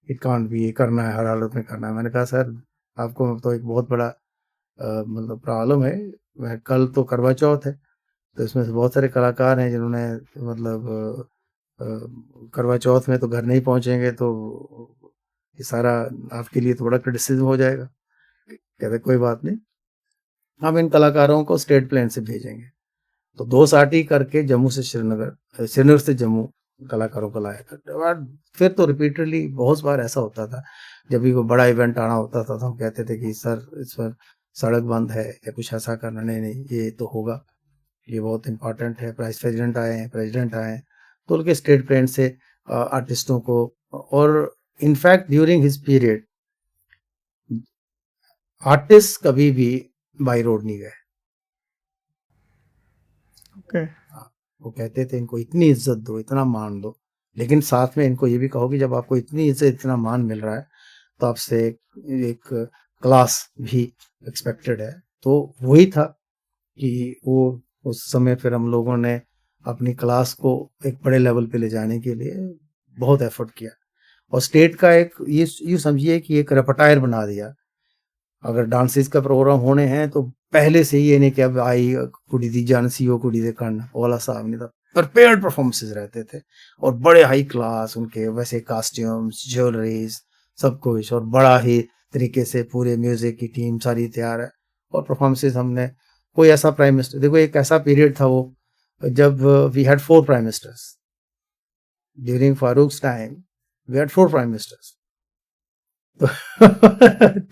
इट कांट भी, ये करना है, हर हालत में करना है। मैंने कहा सर आपको तो एक बहुत बड़ा मतलब प्रॉब्लम है। मैं कल तो करवा चौथ है, तो इसमें से बहुत सारे कलाकार हैं जिन्होंने मतलब करवा चौथ में तो घर नहीं पहुंचेंगे, तो ये सारा आपके लिए तो बड़ा क्रिटिसिज्म हो जाएगा। कहते कोई बात नहीं, हम इन कलाकारों को स्टेट प्लेन से भेजेंगे। तो 2 साटी करके जम्मू से श्रीनगर, श्रीनगर से जम्मू कलाकारों को लाया था। और फिर तो रिपीटेडली बहुत बार ऐसा होता था, जब भी कोई बड़ा इवेंट आना होता था तो हम कहते थे कि सर इस पर सड़क बंद है या कुछ ऐसा करना, नहीं ये तो होगा, ये बहुत इंपॉर्टेंट है, प्रेसिडेंट आए हैं, तो उनके स्टेट प्लेन से आर्टिस्टों को, और in fact during his period artist कभी भी बाई रोड नहीं गए। ओके। वो कहते थे इनको इतनी इज्जत दो, इतना मान दो, लेकिन साथ में इनको ये भी कहो कि जब आपको इतनी इज्जत, इतना मान मिल रहा है तो आपसे एक क्लास भी एक्सपेक्टेड है। तो वही था कि वो उस समय फिर हम लोगों ने अपनी क्लास को एक बड़े लेवल पे ले जाने के लिए बहुत एफर्ट किया, और स्टेट का एक ये समझिए कि एक रेपटायर बना दिया। अगर डांसेस का प्रोग्राम होने हैं तो पहले से ही ये नहीं कि अब आई कुड़ी दी जानसी हो कुड़ी दे कर्ण वाला साहब नहीं था, प्रिपेयर्ड परफॉर्मेंसेस रहते थे, और बड़े हाई क्लास उनके वैसे कॉस्ट्यूम्स, ज्वेलरीज, सब कुछ, और बड़ा ही तरीके से पूरे म्यूजिक की टीम सारी तैयार है, और परफॉर्मेंसेस हमने, कोई ऐसा प्राइम मिनिस्टर, देखो एक ऐसा पीरियड था वो जब we had 4 prime ministers during Farooq's time, we had 4 prime ministers.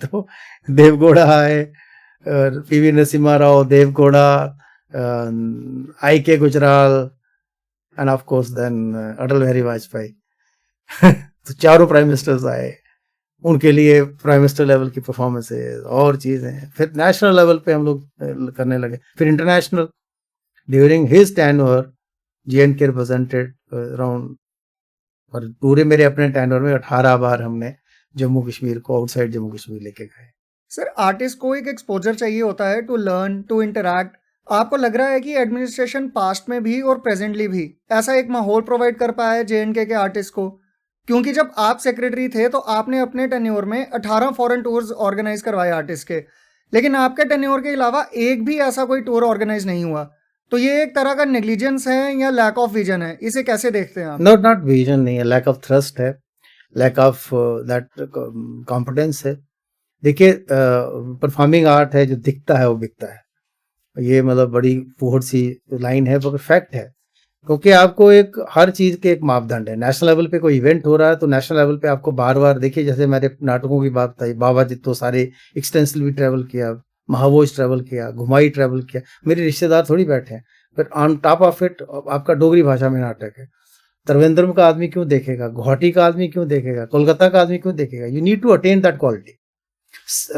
तो देवगौड़ा आए, P V Narasimha Rao, Deve Gowda, I K Gujral, and of course then Atal Bihari Vajpayee. तो चारों प्राइम मिनिस्टर्स आए, उनके लिए प्राइम मिनिस्टर लेवल की परफॉर्मेंसेस और चीजें, फिर नेशनल लेवल पे हम लोग करने लगे, फिर international. During his tenure J&K represented around, और पूरे मेरे अपने टेन्योर में 18 बार हमने जम्मू कश्मीर को आउटसाइड जम्मू कश्मीर लेके गए। सर, आर्टिस्ट को एक एक्सपोजर चाहिए होता है टू लर्न, टू इंटरैक्ट। आपको लग रहा है कि एडमिनिस्ट्रेशन पास्ट में भी और प्रेजेंटली भी ऐसा एक माहौल प्रोवाइड कर पाया है J&K के आर्टिस्ट को? क्योंकि जब आप सेक्रेटरी थे तो आपने अपने टेन्योर में 18 फॉरेन टूर्स ऑर्गेनाइज करवाए आर्टिस्ट के, लेकिन आपके टेन्योर के अलावा एक भी ऐसा कोई टूर ऑर्गेनाइज नहीं हुआ। तो ये एक तरह का नेग्लिजेंस है या लैक ऑफ विजन है? इसे कैसे देखते हैं आप? नॉट विजन नहीं है, लैक ऑफ थ्रस्ट है, लैक ऑफ दैट कॉम्पिटेंस है। देखिए परफॉर्मिंग आर्ट है, जो दिखता है वो बिकता है, ये मतलब बड़ी फूहड़ सी लाइन है, मगर फैक्ट है। क्योंकि आपको एक हर चीज के एक मापदंड है। नेशनल लेवल पे कोई इवेंट हो रहा है तो नेशनल लेवल पे आपको बार बार, देखिए जैसे मेरे नाटकों की बात बताई, बाबा जितो सारे एक्सटेंसिवली ट्रेवल किया, महावोज ट्रेवल किया, घुमाई ट्रेवल किया, मेरे रिश्तेदार थोड़ी बैठे हैं। फिर ऑन टॉप ऑफ इट आपका डोगरी भाषा में नाटक है, त्रिवेंद्रम का आदमी क्यों देखेगा, गुवाहाटी का आदमी क्यों देखेगा, कोलकाता का आदमी क्यों देखेगा? You need to attain that quality.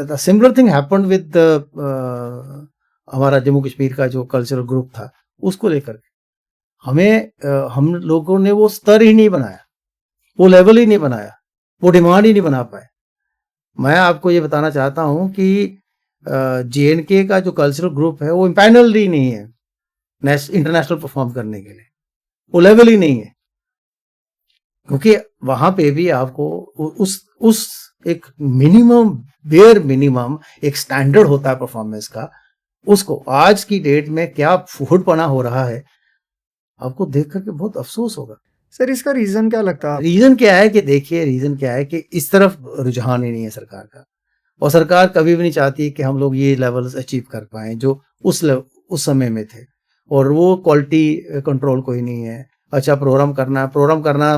The similar thing happened with हमारा जम्मू कश्मीर का जो कल्चरल ग्रुप था, उसको लेकर के हमें हम लोगों ने वो स्तर ही नहीं बनाया, वो लेवल ही नहीं बनाया, वो डिमांड ही नहीं बना पाए। मैं आपको ये बताना चाहता हूं कि J&K का जो कल्चरल ग्रुप है वो इम्पैनल्ड ही नहीं है इंटरनेशनल परफॉर्म करने के लिए, वो लेवल ही नहीं है। क्योंकि वहां पे भी आपको उस एक मिनिमम, बेयर मिनिमम एक स्टैंडर्ड होता है परफॉर्मेंस का, उसको आज की डेट में क्या फुहड़पना हो रहा है, आपको देख करके बहुत अफसोस होगा। सर, इसका रीजन क्या लगता है? रीजन क्या है कि देखिए, रीजन क्या है कि इस तरफ रुझान ही नहीं है सरकार का, और सरकार कभी भी नहीं चाहती कि हम लोग ये लेवल्स अचीव कर पाए जो उस समय में थे, और वो क्वालिटी कंट्रोल कोई नहीं है। अच्छा प्रोग्राम करना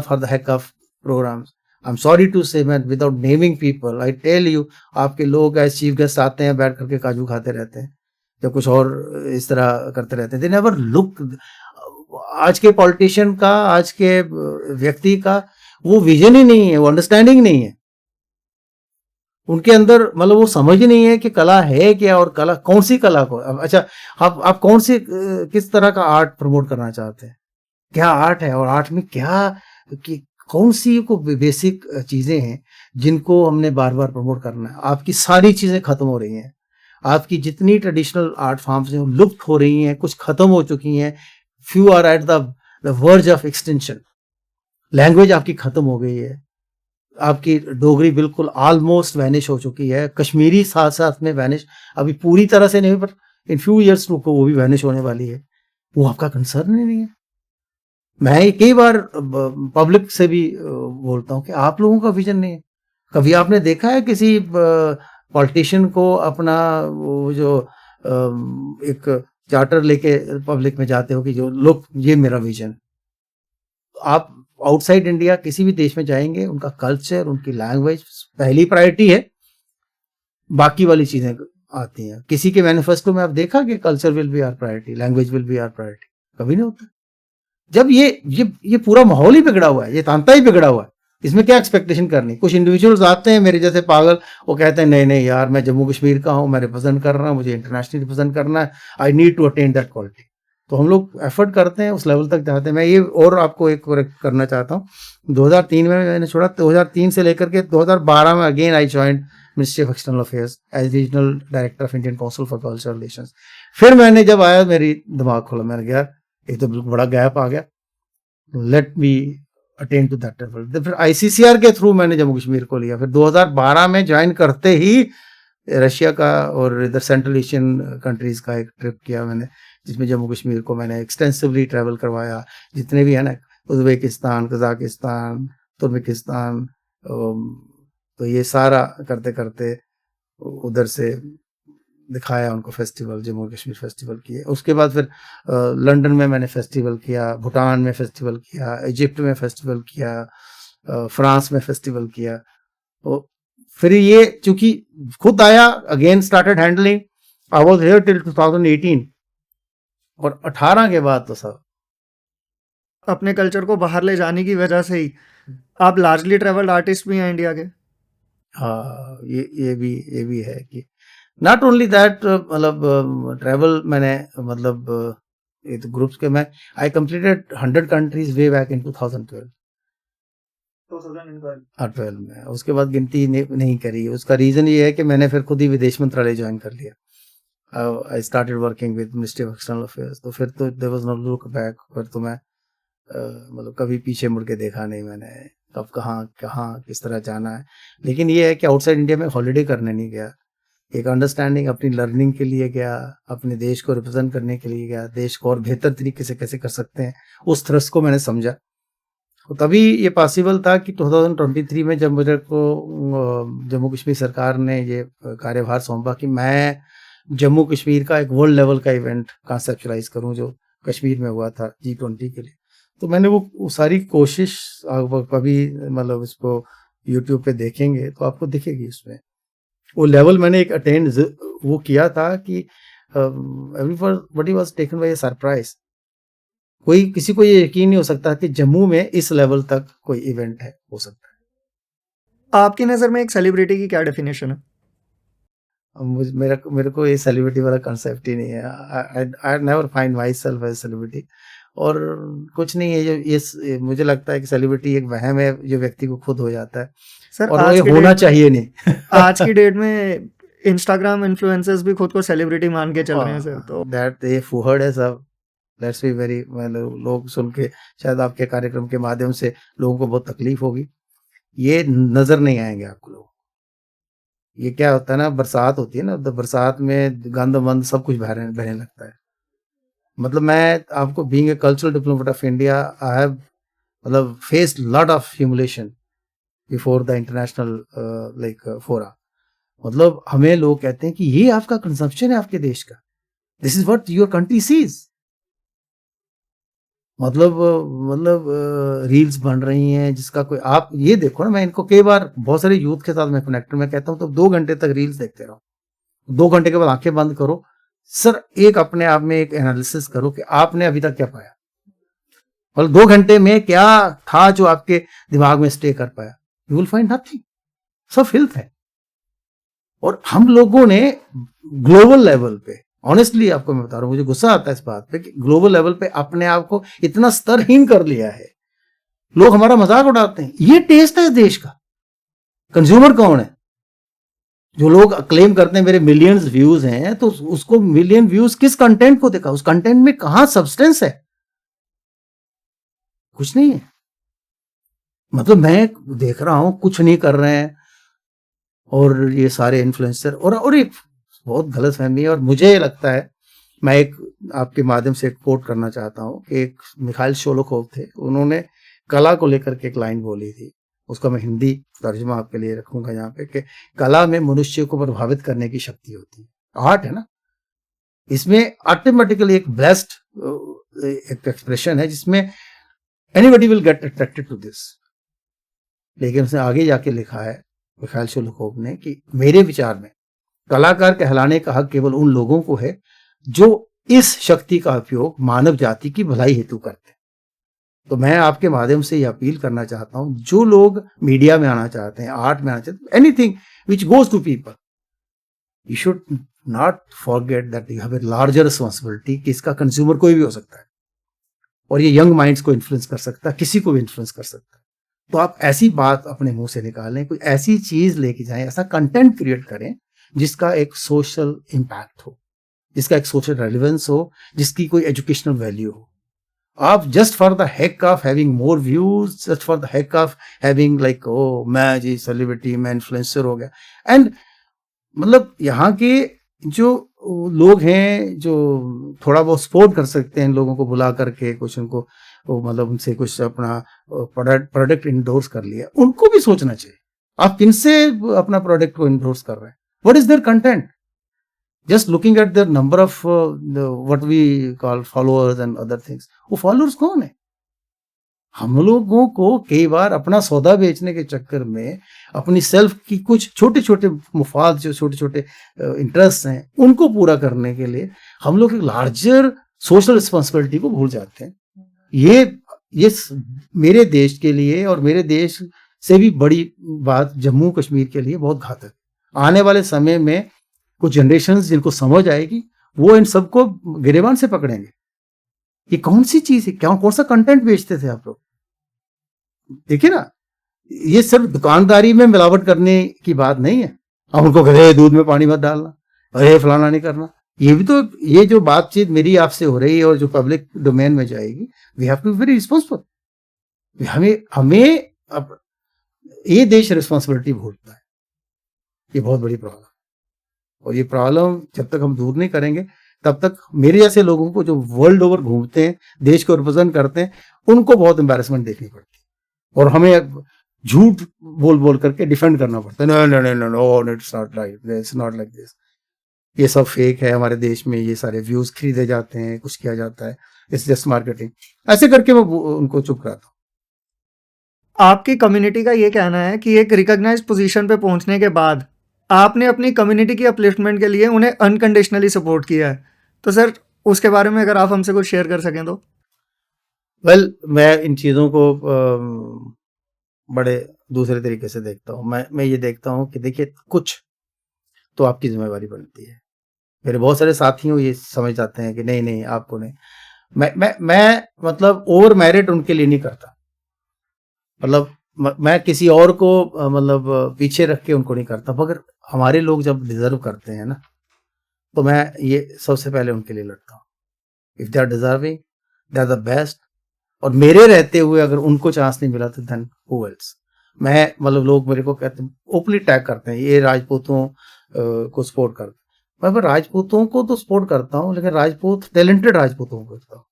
for the heck of programmes. I am sorry to say, मैं without naming people, I tell you, आपके लोग एज चीफ गेस्ट आते हैं, बैठ करके काजू खाते रहते हैं या कुछ और इस तरह करते रहते हैं। दे नेवर लुक, आज के पॉलिटिशियन का, आज के व्यक्ति का वो विजन ही नहीं है, वो अंडरस्टैंडिंग नहीं है उनके अंदर, मतलब वो समझ ही नहीं है कि कला है क्या, और कला कौन सी कला को, अच्छा आप कौन सी किस तरह का आर्ट प्रमोट करना चाहते हैं, क्या आर्ट है, और आर्ट में क्या कि कौन सी को बेसिक चीजें हैं जिनको हमने बार बार प्रमोट करना है। आपकी सारी चीजें खत्म हो रही हैं, आपकी जितनी ट्रेडिशनल आर्ट फॉर्म्स हैं लुप्त हो रही हैं, कुछ खत्म हो चुकी हैं, few are at the verge of extension. Language आपकी खत्म हो गई है, आपकी डोगरी बिल्कुल ऑलमोस्ट वैनिश हो चुकी है, कश्मीरी साथ साथ में वैनिश, अभी पूरी तरह से नहीं पर इन फ्यू ईयर्स को वो भी वैनिश होने वाली है। वो आपका कंसर्न ही नहीं है। मैं कई बार पब्लिक से भी बोलता हूँ कि आप लोगों का विजन नहीं है। कभी आपने देखा है किसी पॉलिटिशियन को अपना वो जो एक चार्टर लेके पब्लिक में जाते हो कि जो लोग ये मेरा विजन। आप आउटसाइड इंडिया किसी भी देश में जाएंगे, उनका कल्चर, उनकी लैंग्वेज पहली प्रायोरिटी है, बाकी वाली चीजें आती हैं। किसी के मैनिफेस्टो में आप देखा कि culture will be our priority, language will be our priority? कभी नहीं होता। जब ये पूरा माहौल ही बिगड़ा हुआ है, ये तांता ही बिगड़ा हुआ है, इसमें क्या एक्सपेक्टेशन करनी? कुछ इंडिविजुअल्स आते हैं मेरे जैसे पागल, वो कहते हैं नहीं नहीं यार, मैं जम्मू कश्मीर का हूँ, मैं रिप्रेजेंट कर रहा हूँ, मुझे इंटरनेशनली रिप्रेजेंट करना है, I need to attain that quality. तो हम लोग एफर्ट करते हैं, उस लेवल तक जाते हैं। मैं ये और आपको एक करना चाहता हूँ, 2003 में मैंने छोड़ा, 2003 से लेकर के 2012 में again I joined ministry of external affairs as regional director of Indian council for cultural relations. फिर मैंने जब आया, मेरी दिमाग खोला, मैंने कहा यार एक तो बड़ा गैप आ गया, let me attain to that level. फिर आईसीसीआर के थ्रू मैंने जम्मू कश्मीर को लिया। फिर 2012 में ज्वाइन करते ही रशिया का और इधर सेंट्रल एशियन कंट्रीज का एक ट्रिप किया मैंने, जिसमें जम्मू कश्मीर को मैंने एक्सटेंसिवली ट्रैवल करवाया। जितने भी है ना, उज्बेकिस्तान, कजाकिस्तान, तुर्कमेनिस्तान, तो ये सारा करते करते उधर से दिखाया उनको फेस्टिवल, जम्मू कश्मीर फेस्टिवल किए। उसके बाद फिर लंदन में मैंने फेस्टिवल किया, भूटान में फेस्टिवल किया, इजिप्ट में फेस्टिवल किया, फ्रांस में फेस्टिवल किया। तो फिर ये चूंकि खुद आया, again started handling, I was here till 2018, और 18 के बाद तो सब अपने कल्चर को बाहर ले जाने की वजह से ही आप लार्जली ट्रेवल्ड आर्टिस्ट भी हैं इंडिया के। हाँ, ये भी है कि नॉट ओनली दैट, मतलब ट्रैवल मैंने, मतलब ये तो ग्रुप्स के, मैं I completed 100 countries way back in 2012 में। उसके बाद गिनती नहीं करी। उसका रीजन ये है कि मैंने फिर खुद ही विदेश मंत्रालय ज्वाइन कर लिया। I started working with ministry of external affairs. तो फिर तो there was no look back. फिर तो मैं मतलब कभी पीछे मुड़ के देखा नहीं मैंने, कब कहाँ किस तरह जाना है। लेकिन ये है कि आउटसाइड इंडिया में हॉलीडे करने नहीं गया, एक अंडरस्टैंडिंग, अपनी लर्निंग के लिए गया, अपने देश को रिप्रेजेंट करने के लिए गया, देश को और बेहतर तरीके से कैसे कर सकते हैं, उस थ्रस्ट को मैंने समझा। तो तभी ये पॉसिबल था कि 2023 में जब मुझे को जम्मू कश्मीर सरकार ने ये कार्यभार सौंपा कि मैं जम्मू कश्मीर का एक वर्ल्ड लेवल का इवेंट कॉन्सेप्चुलाइज करूं, जो कश्मीर में हुआ था G20 के लिए। तो मैंने वो सारी कोशिश, कभी मतलब इसको यूट्यूब पे देखेंगे तो आपको दिखेगी, उसमें वो लेवल मैंने एक अटेंड वो किया था कि everybody was taken by surprise. किसी को ये यकीन नहीं हो सकता कि जम्मू में इस लेवल तक कोई इवेंट हो सकता है। आपकी नज़र में एक सेलिब्रिटी की क्या डेफिनेशन है? मेरे को ये सेलिब्रिटी वाला कंसेप्ट ही नहीं है। I never find myself as celebrity, और कुछ नहीं है। ये मुझे लगता है कि सेलिब्रिटी एक वहम है जो व्यक्ति को खुद हो जाता है, सर और आज ये की होना डेट चाहिए नहीं। आज की डेट में इंस्टाग्राम इन्फ्लुएंसर्स भी खुद को सेलिब्रिटी मान के चल रहे हैं सर। तो दैट ये फूहड़ है सब। लेट्स बी वेरी, मतलब लोग सुन के शायद आपके कार्यक्रम के माध्यम से लोगों को बहुत तकलीफ होगी, ये नजर नहीं आएंगे आपको लोग। ये क्या होता है ना, बरसात होती है ना, तो बरसात में गंद मंद सब कुछ बहने लगता है। मतलब मैं आपको, being a cultural diplomat of India, I have मतलब faced lot of humiliation before the international like fora. मतलब हमें लोग कहते हैं कि ये आपका कंजम्पशन है आपके देश का, this is what your country sees. मतलब रील्स बन रही हैं जिसका कोई, आप ये देखो ना, मैं इनको कई बार बहुत सारे यूथ के साथ मैं कनेक्ट में कहता हूँ, तो 2 घंटे तक रील्स देखते रहो, 2 घंटे के बाद आंखें बंद करो सर, एक अपने आप में एक एनालिसिस करो कि आपने अभी तक क्या पाया, और 2 घंटे में क्या था जो आपके दिमाग में स्टे कर पाया। यू विल फाइंड नथिंग, सब फिल्थ है। और हम लोगों ने ग्लोबल लेवल पे, ऑनेस्टली आपको मैं बता रहा हूं, मुझे गुस्सा आता है इस बात पे कि ग्लोबल लेवल पे अपने आप को इतना स्तरहीन कर लिया है। लोग हमारा मजाक उड़ाते हैं। ये टेस्ट है इस देश का। कंज्यूमर कौन है? जो लोग क्लेम करते हैं मेरे मिलियंस व्यूज हैं, तो उसको मिलियन व्यूज किस कंटेंट को देखा, उस कंटेंट में कहां सब्सटेंस है? कुछ नहीं है। मतलब मैं देख रहा हूं कुछ नहीं कर रहे हैं, और ये सारे इन्फ्लुएंसर, और एक बहुत गलत फहमी है। और मुझे लगता है, मैं एक आपके माध्यम से एक कोट करना चाहता हूं कि एक मिखाइल शोलोखोव थे, उन्होंने कला को लेकर के एक लाइन बोली थी, उसका मैं हिंदी तर्जुमा आपके लिए रखूंगा यहाँ पे, कि कला में मनुष्य को प्रभावित करने की शक्ति होती है। आर्ट है ना, इसमें ऑटोमेटिकली एक ब्लेस्ड एक एक्सप्रेशन है जिसमें anybody will get attracted to this. लेकिन उसने आगे जाके लिखा है मिखाइल शोलोखोव ने कि मेरे विचार में कलाकार कहलाने का हक केवल उन लोगों को है जो इस शक्ति का उपयोग मानव जाति की भलाई हेतु करते हैं। तो मैं आपके माध्यम से ये अपील करना चाहता हूं, जो लोग मीडिया में आना चाहते हैं, आर्ट में आना चाहते हैं, anything which goes to people, you should not forget that you have a larger responsibility कि इसका कंज्यूमर कोई भी हो सकता है और ये यंग माइंड्स को इन्फ्लुएंस कर सकता है, किसी को भी इन्फ्लुएंस कर सकता है। तो आप ऐसी बात अपने मुंह से निकालें, कोई ऐसी चीज लेके जाएं, ऐसा कंटेंट क्रिएट करें जिसका एक सोशल इम्पैक्ट हो, जिसका एक सोशल रेलिवेंस हो, जिसकी कोई एजुकेशनल वैल्यू हो। आप just for the heck of having more views, just for the heck of having like oh मैं जी सेलिब्रिटी, मैं इन्फ्लुएंसर हो गया, एंड मतलब यहाँ के जो लोग हैं जो थोड़ा बहुत सपोर्ट कर सकते हैं इन लोगों को बुला करके, कुछ उनको मतलब उनसे कुछ अपना प्रोडक्ट इंडोर्स कर लिया, उनको भी सोचना चाहिए आप किनसे अपना प्रोडक्ट को इंडोर्स कर रहे हैं, what is their content, just looking at the number of what we call followers and other things. वो फॉलोअर्स कौन है? हम लोगों को कई बार अपना सौदा बेचने के चक्कर में अपनी सेल्फ की कुछ छोटे छोटे मुफाद, जो छोटे छोटे इंटरेस्ट हैं, उनको पूरा करने के लिए हम लोग एक लार्जर सोशल रिस्पॉन्सिबिलिटी को भूल जाते हैं। ये मेरे देश के लिए और मेरे देश से भी बड़ी बात जम्मू कश्मीर के लिए बहुत घातक। आने वाले समय में कुछ जनरेशंस जिनको समझ आएगी वो इन सबको गिरेबान से पकड़ेंगे। ये कौन सी चीज है, क्या कौन सा कंटेंट बेचते थे आप लोग? देखिए ना, ये सिर्फ दुकानदारी में मिलावट करने की बात नहीं है। हम उनको कहते दूध में पानी मत डालना, अरे फलाना नहीं करना। ये भी तो, ये जो बातचीत मेरी आपसे हो रही है और जो पब्लिक डोमेन में जाएगी, we have to be very responsible. हमें अब ये देश रिस्पॉन्सिबिलिटी भूलता है, ये बहुत बड़ी प्रॉब्लम। और ये प्रॉब्लम जब तक हम दूर नहीं करेंगे तब तक मेरे जैसे लोगों को जो वर्ल्ड ओवर घूमते हैं, देश को रिप्रेजेंट करते हैं, उनको बहुत एम्बैरेसमेंट देखनी पड़ती है और हमें झूठ बोल बोल करके डिफेंड करना पड़ता है। No no no no no, it's not right, it's not like this, ये सब फेक है, हमारे देश में ये सारे व्यूज खरीदे जाते हैं, कुछ किया जाता है, इट्स जस्ट मार्केटिंग। ऐसे करके मैं उनको चुप कराता हूँ। आपकी कम्युनिटी का ये कहना है कि एक रिकॉग्नाइज्ड पोजीशन पे पहुंचने के बाद आपने अपनी कम्युनिटी की अपलिफ्टमेंट के लिए उन्हें अनकंडीशनली सपोर्ट किया है। तो सर उसके बारे में अगर आप हमसे कुछ शेयर कर सकें तो। वेल, मैं इन चीज़ों को बड़े दूसरे तरीके से देखता हूँ। मैं ये देखता हूँ कि देखिए, कुछ तो आपकी जिम्मेवारी बनती है। मेरे बहुत सारे साथियों ये समझ जाते हैं कि नहीं नहीं आपको नहीं, मैं मतलब ओवर मेरिट उनके लिए नहीं करता। मतलब मैं किसी और को मतलब पीछे रख के उनको नहीं करता, मगर हमारे लोग जब डिजर्व करते हैं ना, तो मैं ये सबसे पहले उनके लिए लड़ता हूँ। If they are deserving, they are the best. और मेरे रहते हुए अगर उनको चांस नहीं मिला तो देन हु एल्स। मैं मतलब लोग मेरे को कहते हैं, ओपनली टैग करते हैं, ये राजपूतों को सपोर्ट करते हैं। मैं राजपूतों को तो सपोर्ट करता हूँ, लेकिन राजपूत टैलेंटेड राजपूतों को करता हूँ।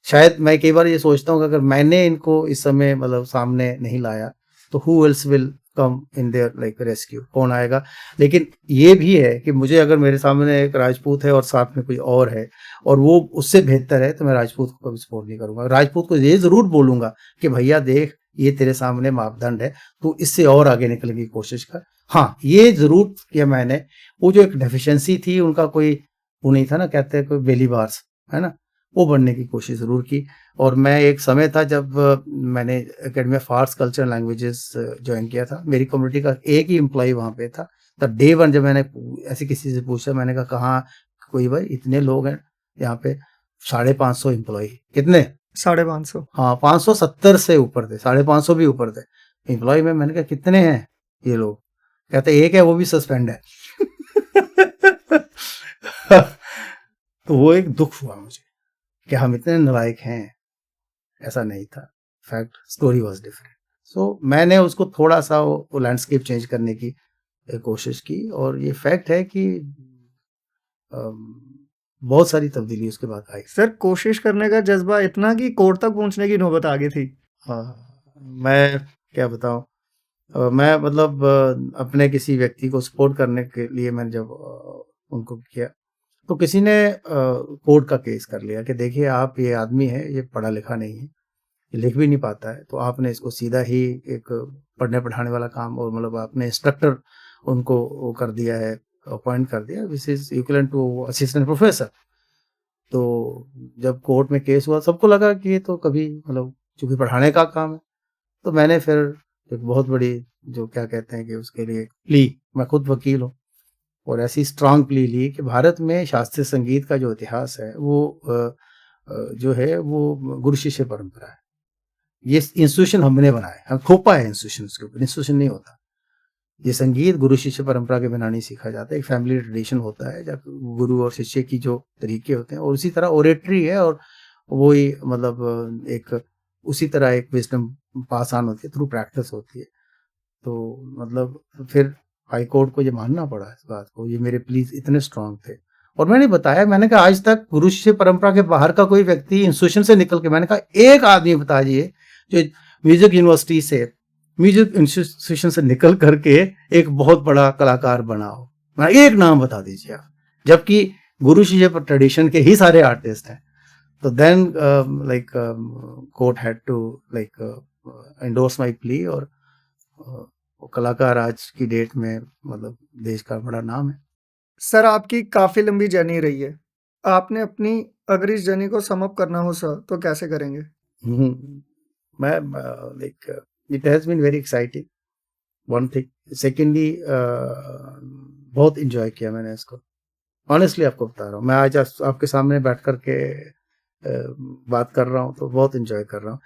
शायद मैं कई बार ये सोचता हूँ कि अगर मैंने इनको इस समय मतलब सामने नहीं लाया तो who else will come in their like rescue, कौन आएगा। लेकिन ये भी है कि मुझे अगर मेरे सामने एक राजपूत है और साथ में कोई और है और वो उससे बेहतर है, तो मैं राजपूत को कभी सपोर्ट नहीं करूंगा। राजपूत को ये जरूर बोलूंगा कि भैया देख, ये तेरे सामने मापदंड है, तो इससे और आगे निकलने की कोशिश कर। हाँ, ये जरूर किया मैंने, वो जो एक डेफिशिएंसी थी उनका, कोई वो नहीं था ना, कहते हैं कोई बेली बार्स, है ना, वो बनने की कोशिश जरूर की। और मैं एक समय था जब मैंने academy of arts culture languages join किया था, मेरी कम्युनिटी का एक ही एम्प्लॉय वहाँ पे था। तब डे वन जब मैंने ऐसे किसी से पूछा, मैंने कहा कहाँ कोई भाई, इतने लोग हैं यहाँ पे, 550 एम्प्लॉय। कितने? 550। हाँ, 570 से ऊपर थे, 550 भी ऊपर थे एम्प्लॉय में। मैंने कहा कितने हैं ये लोग? कहते एक है, वो भी सस्पेंड है। तो वो एक दुख हुआ मुझे कि हम इतने नालायक हैं, ऐसा नहीं था। Fact story was different. So मैंने उसको थोड़ा सा वो लैंडस्केप चेंज करने की कोशिश की, और ये फैक्ट है कि बहुत सारी तब्दीली उसके बाद आई। सर कोशिश करने का जज्बा इतना कि कोर्ट तक पहुंचने की नौबत आ गई थी। मैं क्या बताऊं, मैं मतलब अपने किसी व्यक्ति को सपोर्ट करने के लिए मैंने जब उनको किया, तो किसी ने कोर्ट का केस कर लिया कि देखिए आप, ये आदमी है, ये पढ़ा लिखा नहीं है, ये लिख भी नहीं पाता है, तो आपने इसको सीधा ही एक पढ़ने पढ़ाने वाला काम, और मतलब आपने इंस्ट्रक्टर उनको वो कर दिया है, अपॉइंट कर दिया, which is equivalent to assistant professor. तो जब कोर्ट में केस हुआ, सबको लगा कि ये तो कभी मतलब चूंकि पढ़ाने का काम है, तो मैंने फिर एक बहुत बड़ी, जो क्या कहते हैं कि उसके लिए प्ली, मैं खुद वकील हूँ, और ऐसी स्ट्रांग प्ली ली कि भारत में शास्त्रीय संगीत का जो इतिहास है वो जो है वो गुरु शिष्य परंपरा है। ये इंस्टीट्यूशन हमने बनाया है, हम थोपा है इंस्टीट्यूशन के ऊपर, इंस्टीट्यूशन नहीं होता। ये संगीत गुरु शिष्य परंपरा के बिना नहीं सीखा जाता, एक फैमिली ट्रेडिशन होता है जब गुरु और शिष्य की जो तरीके होते हैं, और उसी तरह ओरेटरी है, और वही मतलब एक उसी तरह एक विजडम पास ऑन होती है, थ्रू प्रैक्टिस होती है। तो मतलब फिर हाई कोर्ट को ये मानना पड़ा इस बात को, ये मेरे प्लीज इतने स्ट्रांग थे। और मैंने बताया, मैंने कहा आज तक गुरु शिष्य परंपरा के बाहर का कोई व्यक्ति इंस्टीट्यूशन से निकल के, मैंने कहा एक आदमी बता दीजिए जो म्यूजिक यूनिवर्सिटी से, म्यूजिक इंस्टीट्यूशन से निकल करके एक बहुत बड़ा कलाकार बना हो, मैं एक नाम बता दीजिए आप, जबकि गुरु शिष्य ट्रेडिशन के ही सारे आर्टिस्ट हैं। तो then like court had to like endorse my plea, और वो कलाकार आज की डेट में मतलब देश का बड़ा नाम है। सर, आपकी काफ़ी लंबी जर्नी रही है। आपने अपनी अगर इस जर्नी को सम अप करना हो सर, तो कैसे करेंगे? मैं like it has been very exciting, one thing. Secondly बहुत इंजॉय किया मैंने इसको, ऑनेस्टली आपको बता रहा हूँ। मैं आज आपके सामने बैठ कर के बात कर रहा हूँ तो बहुत इंजॉय कर रहा हूँ।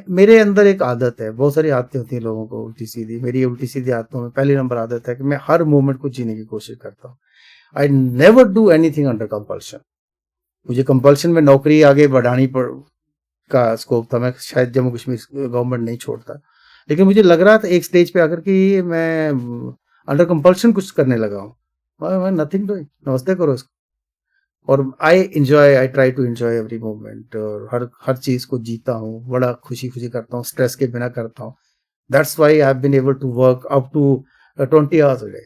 मेरे अंदर एक आदत है, बहुत सारी आदतें होती हैं लोगों को उल्टी सीधी, मेरी उल्टी सीधी आदतों में पहली नंबर आदत है कि मैं हर मोमेंट को जीने की कोशिश करता हूँ। I never do anything under compulsion. मुझे कंपल्शन में नौकरी आगे बढ़ानी का स्कोप था, मैं शायद जम्मू कश्मीर गवर्नमेंट नहीं छोड़ता, लेकिन मुझे लग रहा था एक स्टेज पे आकर कि मैं अंडर कंपल्शन कुछ करने लगा हूँ। मैं नथिंग डूइंग, नमस्ते करो इसको। और I try to enjoy every moment, और हर चीज को जीता हूँ, बड़ा खुशी खुशी करता हूँ, स्ट्रेस के बिना करता हूँ। That's why I have been able to work up to 20 hours a day.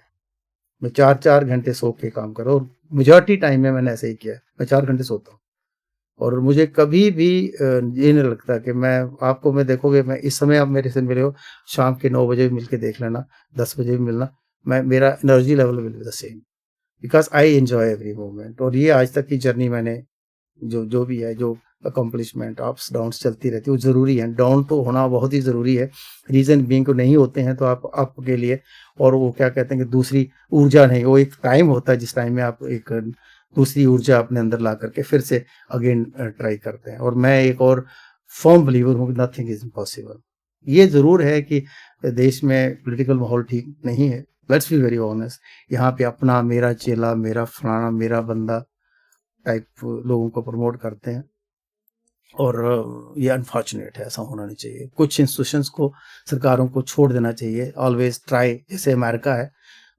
मैं 4-4 घंटे सो के काम कर रहा हूँ, मेजॉरिटी टाइम में मैंने ऐसे ही किया है, मैं 4 घंटे सोता हूँ। और मुझे कभी भी ये नहीं लगता कि मैं देखोगे, मैं इस समय आप मेरे से मिले हो, शाम के 9 बजे भी मिल के देख लेना, 10 बजे भी मिलना, मेरा energy level will be the same, because I enjoy every moment. और ये आज तक की जर्नी मैंने जो जो भी है, जो अकम्पलिशमेंट, अप्स डाउन्स चलती रहती है, वो जरूरी है, डाउन तो होना बहुत ही जरूरी है। रीजन बीइंग को नहीं होते हैं तो आप अप के लिए, और वो क्या कहते हैं कि दूसरी ऊर्जा नहीं, वो एक टाइम होता है जिस टाइम में आप एक दूसरी ऊर्जा अपने अंदर ला करके फिर से अगेन ट्राई करते हैं। और मैं एक और फर्म बिलीवर हूँ, नथिंग इज इम्पॉसिबल। ये जरूर है कि देश में पॉलिटिकल माहौल ठीक नहीं है, लेट्स बी वेरी ऑनेस्ट। यहाँ पे अपना, मेरा चेला, मेरा फलाना, मेरा बंदा टाइप लोगों को प्रमोट करते हैं, और ये अनफॉर्चुनेट है, ऐसा होना नहीं चाहिए। कुछ इंस्टीट्यूशंस को, सरकारों को छोड़ देना चाहिए, ऑलवेज ट्राई, जैसे अमेरिका है,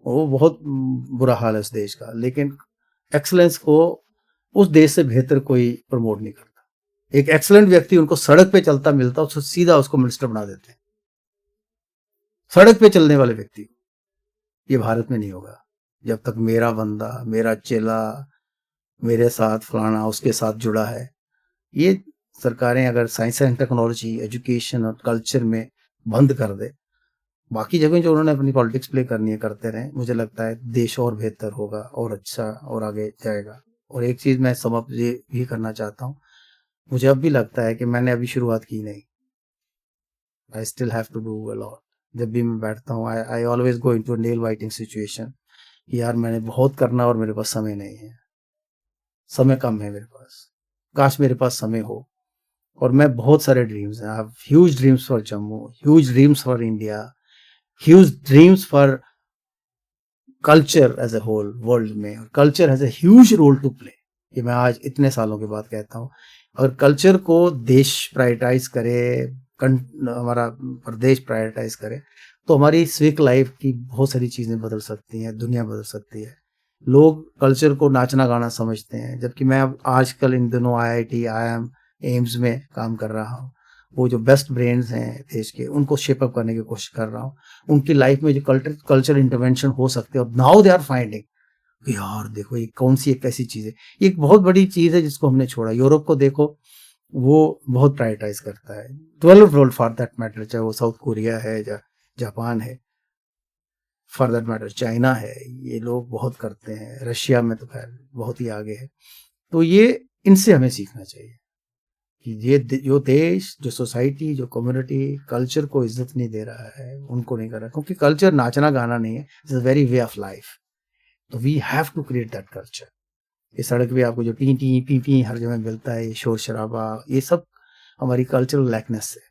वो बहुत बुरा हाल है उस देश का, लेकिन एक्सलेंस को उस देश से बेहतर कोई प्रमोट नहीं करता। एक एक्सलेंट व्यक्ति उनको सड़क पे चलता मिलता, उसको सीधा उसको मिनिस्टर बना देते हैं, सड़क पे चलने वाले व्यक्ति। ये भारत में नहीं होगा जब तक मेरा बंदा, मेरा चेला, मेरे साथ फलाना उसके साथ जुड़ा है। ये सरकारें अगर साइंस एंड टेक्नोलॉजी, एजुकेशन और कल्चर में बंद कर दे, बाकी जगह जो उन्होंने अपनी पॉलिटिक्स प्ले करनी है करते रहें, मुझे लगता है देश और बेहतर होगा और अच्छा और आगे जाएगा। और एक चीज मैं समझ ये भी करना चाहता हूँ, मुझे अब भी लगता है कि मैंने अभी शुरुआत की नहीं, I still have to do a lot. जब भी मैं बैठता हूँ, I always go into nail biting situation, यार मैंने बहुत करना और मेरे पास समय नहीं है, समय कम है मेरे पास, काश मेरे पास समय हो। और मैं बहुत सारे ड्रीम्स हैं, I have huge dreams for Jammu, huge dreams for India, huge dreams for culture as a whole world में। और culture has a huge role to play, ये मैं आज इतने सालों के बाद कहता हूँ। अगर कल्चर को देश प्रायोरिटाइज करे, हमारा प्रदेश प्रायोरिटाइज करे, तो हमारी सिविक लाइफ की बहुत सारी चीजें बदल सकती हैं, दुनिया बदल सकती है। लोग कल्चर को नाचना गाना समझते हैं, जबकि मैं अब आजकल इन दिनों IIT, IIM, एम्स में काम कर रहा हूँ। वो जो बेस्ट ब्रेन्स हैं देश के, उनको शेपअप करने की कोशिश कर रहा हूँ। उनकी लाइफ में जो कल्चर इंटरवेंशन हो सकते हैं, और नाउ दे आर फाइंडिंग कि यार देखो ये कौन सी एक ऐसी चीज़ है, ये एक बहुत बड़ी चीज़ है जिसको हमने छोड़ा। यूरोप को देखो, वो बहुत प्रायोरिटाइज करता है, 12 वर्ल्ड फॉर दैट मैटर, चाहे वो साउथ कोरिया है या जापान है, फॉर दैट मैटर चाइना है, ये लोग बहुत करते हैं। रशिया में तो खैर बहुत ही आगे है। तो ये इनसे हमें सीखना चाहिए कि ये जो देश, जो सोसाइटी, जो कम्युनिटी कल्चर को इज्जत नहीं दे रहा है, उनको नहीं कर रहा, क्योंकि कल्चर नाचना गाना नहीं है, it's a very way of life. तो we have to create that culture. ये सड़क पे आपको जो टी टी पी पी हर जगह मिलता है, ये शोर शराबा, ये सब हमारी कल्चरल लैकनेस है।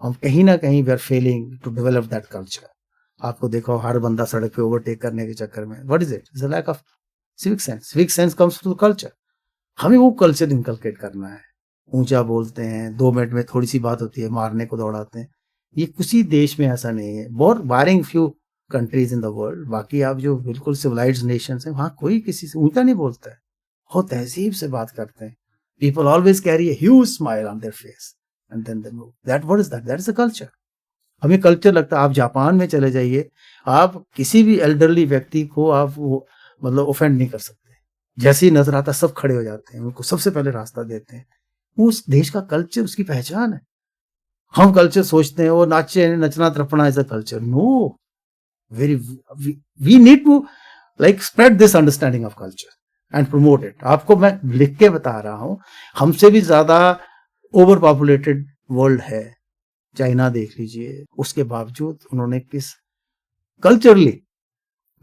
हम कहीं ना कहीं we are failing to develop that culture. आपको देखो हर बंदा सड़क पे ओवरटेक करने के चक्कर में, what is it? It's a lack of civic sense. Civic sense comes through culture. हमें वो कल्चर इनकलकेट करना है। ऊंचा बोलते हैं, 2 मिनट में थोड़ी सी बात होती है, मारने को दौड़ाते हैं। ये किसी देश में ऐसा नहीं है, बहुत barring few countries in the world. बाकी आप जो बिल्कुल सिविलाइज्ड नेशंस हैं, वहां कोई किसी से ऊंचा नहीं बोलता है, बहुत तहजीब से बात करते हैं। People always carry a huge smile on their face and then they move. That what is that? That is a culture. हमें कल्चर लगता है। आप जापान में चले जाइए, आप किसी भी एल्डरली व्यक्ति को आप वो मतलब ऑफेंड नहीं कर सकते। जैसे ही नजर आता सब खड़े हो जाते हैं, उनको सबसे पहले रास्ता देते हैं। वो उस देश का कल्चर, उसकी पहचान है। हम कल्चर सोचते हैं वो नाचे, नचना तड़पना is a culture. No, very we need to like spread this understanding of culture and promote it. आपको मैं लिख के बता रहा हूं, हमसे भी ज्यादा ओवर पॉपुलेटेड वर्ल्ड है। चाइना देख लीजिए, उसके बावजूद उन्होंने किस culturally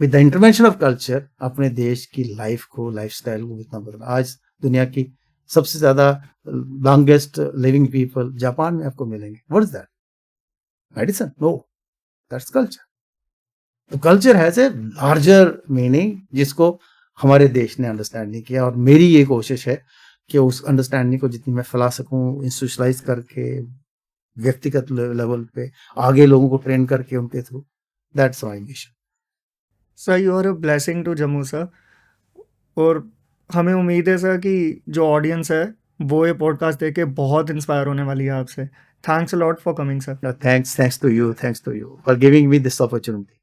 with the intervention of culture अपने देश की लाइफ को, लाइफस्टाइल को कितना बदला। आज दुनिया की सबसे ज्यादा लॉन्गेस्ट लिविंग पीपल जापान में आपको मिलेंगे। What is that? Medicine? No, that's culture. तो culture has a larger meaning जिसको हमारे देश ने अंडरस्टैंड नहीं किया। और मेरी ये कोशिश है कि उस अंडरस्टैंडिंग को जितनी मैं फैला सकूं, इंस्टीट्यूशलाइज करके, व्यक्तिगत लेवल पे आगे लोगों को ट्रेन करके उनके थ्रू, that's my mission. Sir, you are a blessing to Jammu sir. और हमें उम्मीद है सर कि जो ऑडियंस है वो ये पॉडकास्ट देख के बहुत इंस्पायर होने वाली है आपसे। Thanks a lot for coming sir. Thanks to you for giving me this opportunity.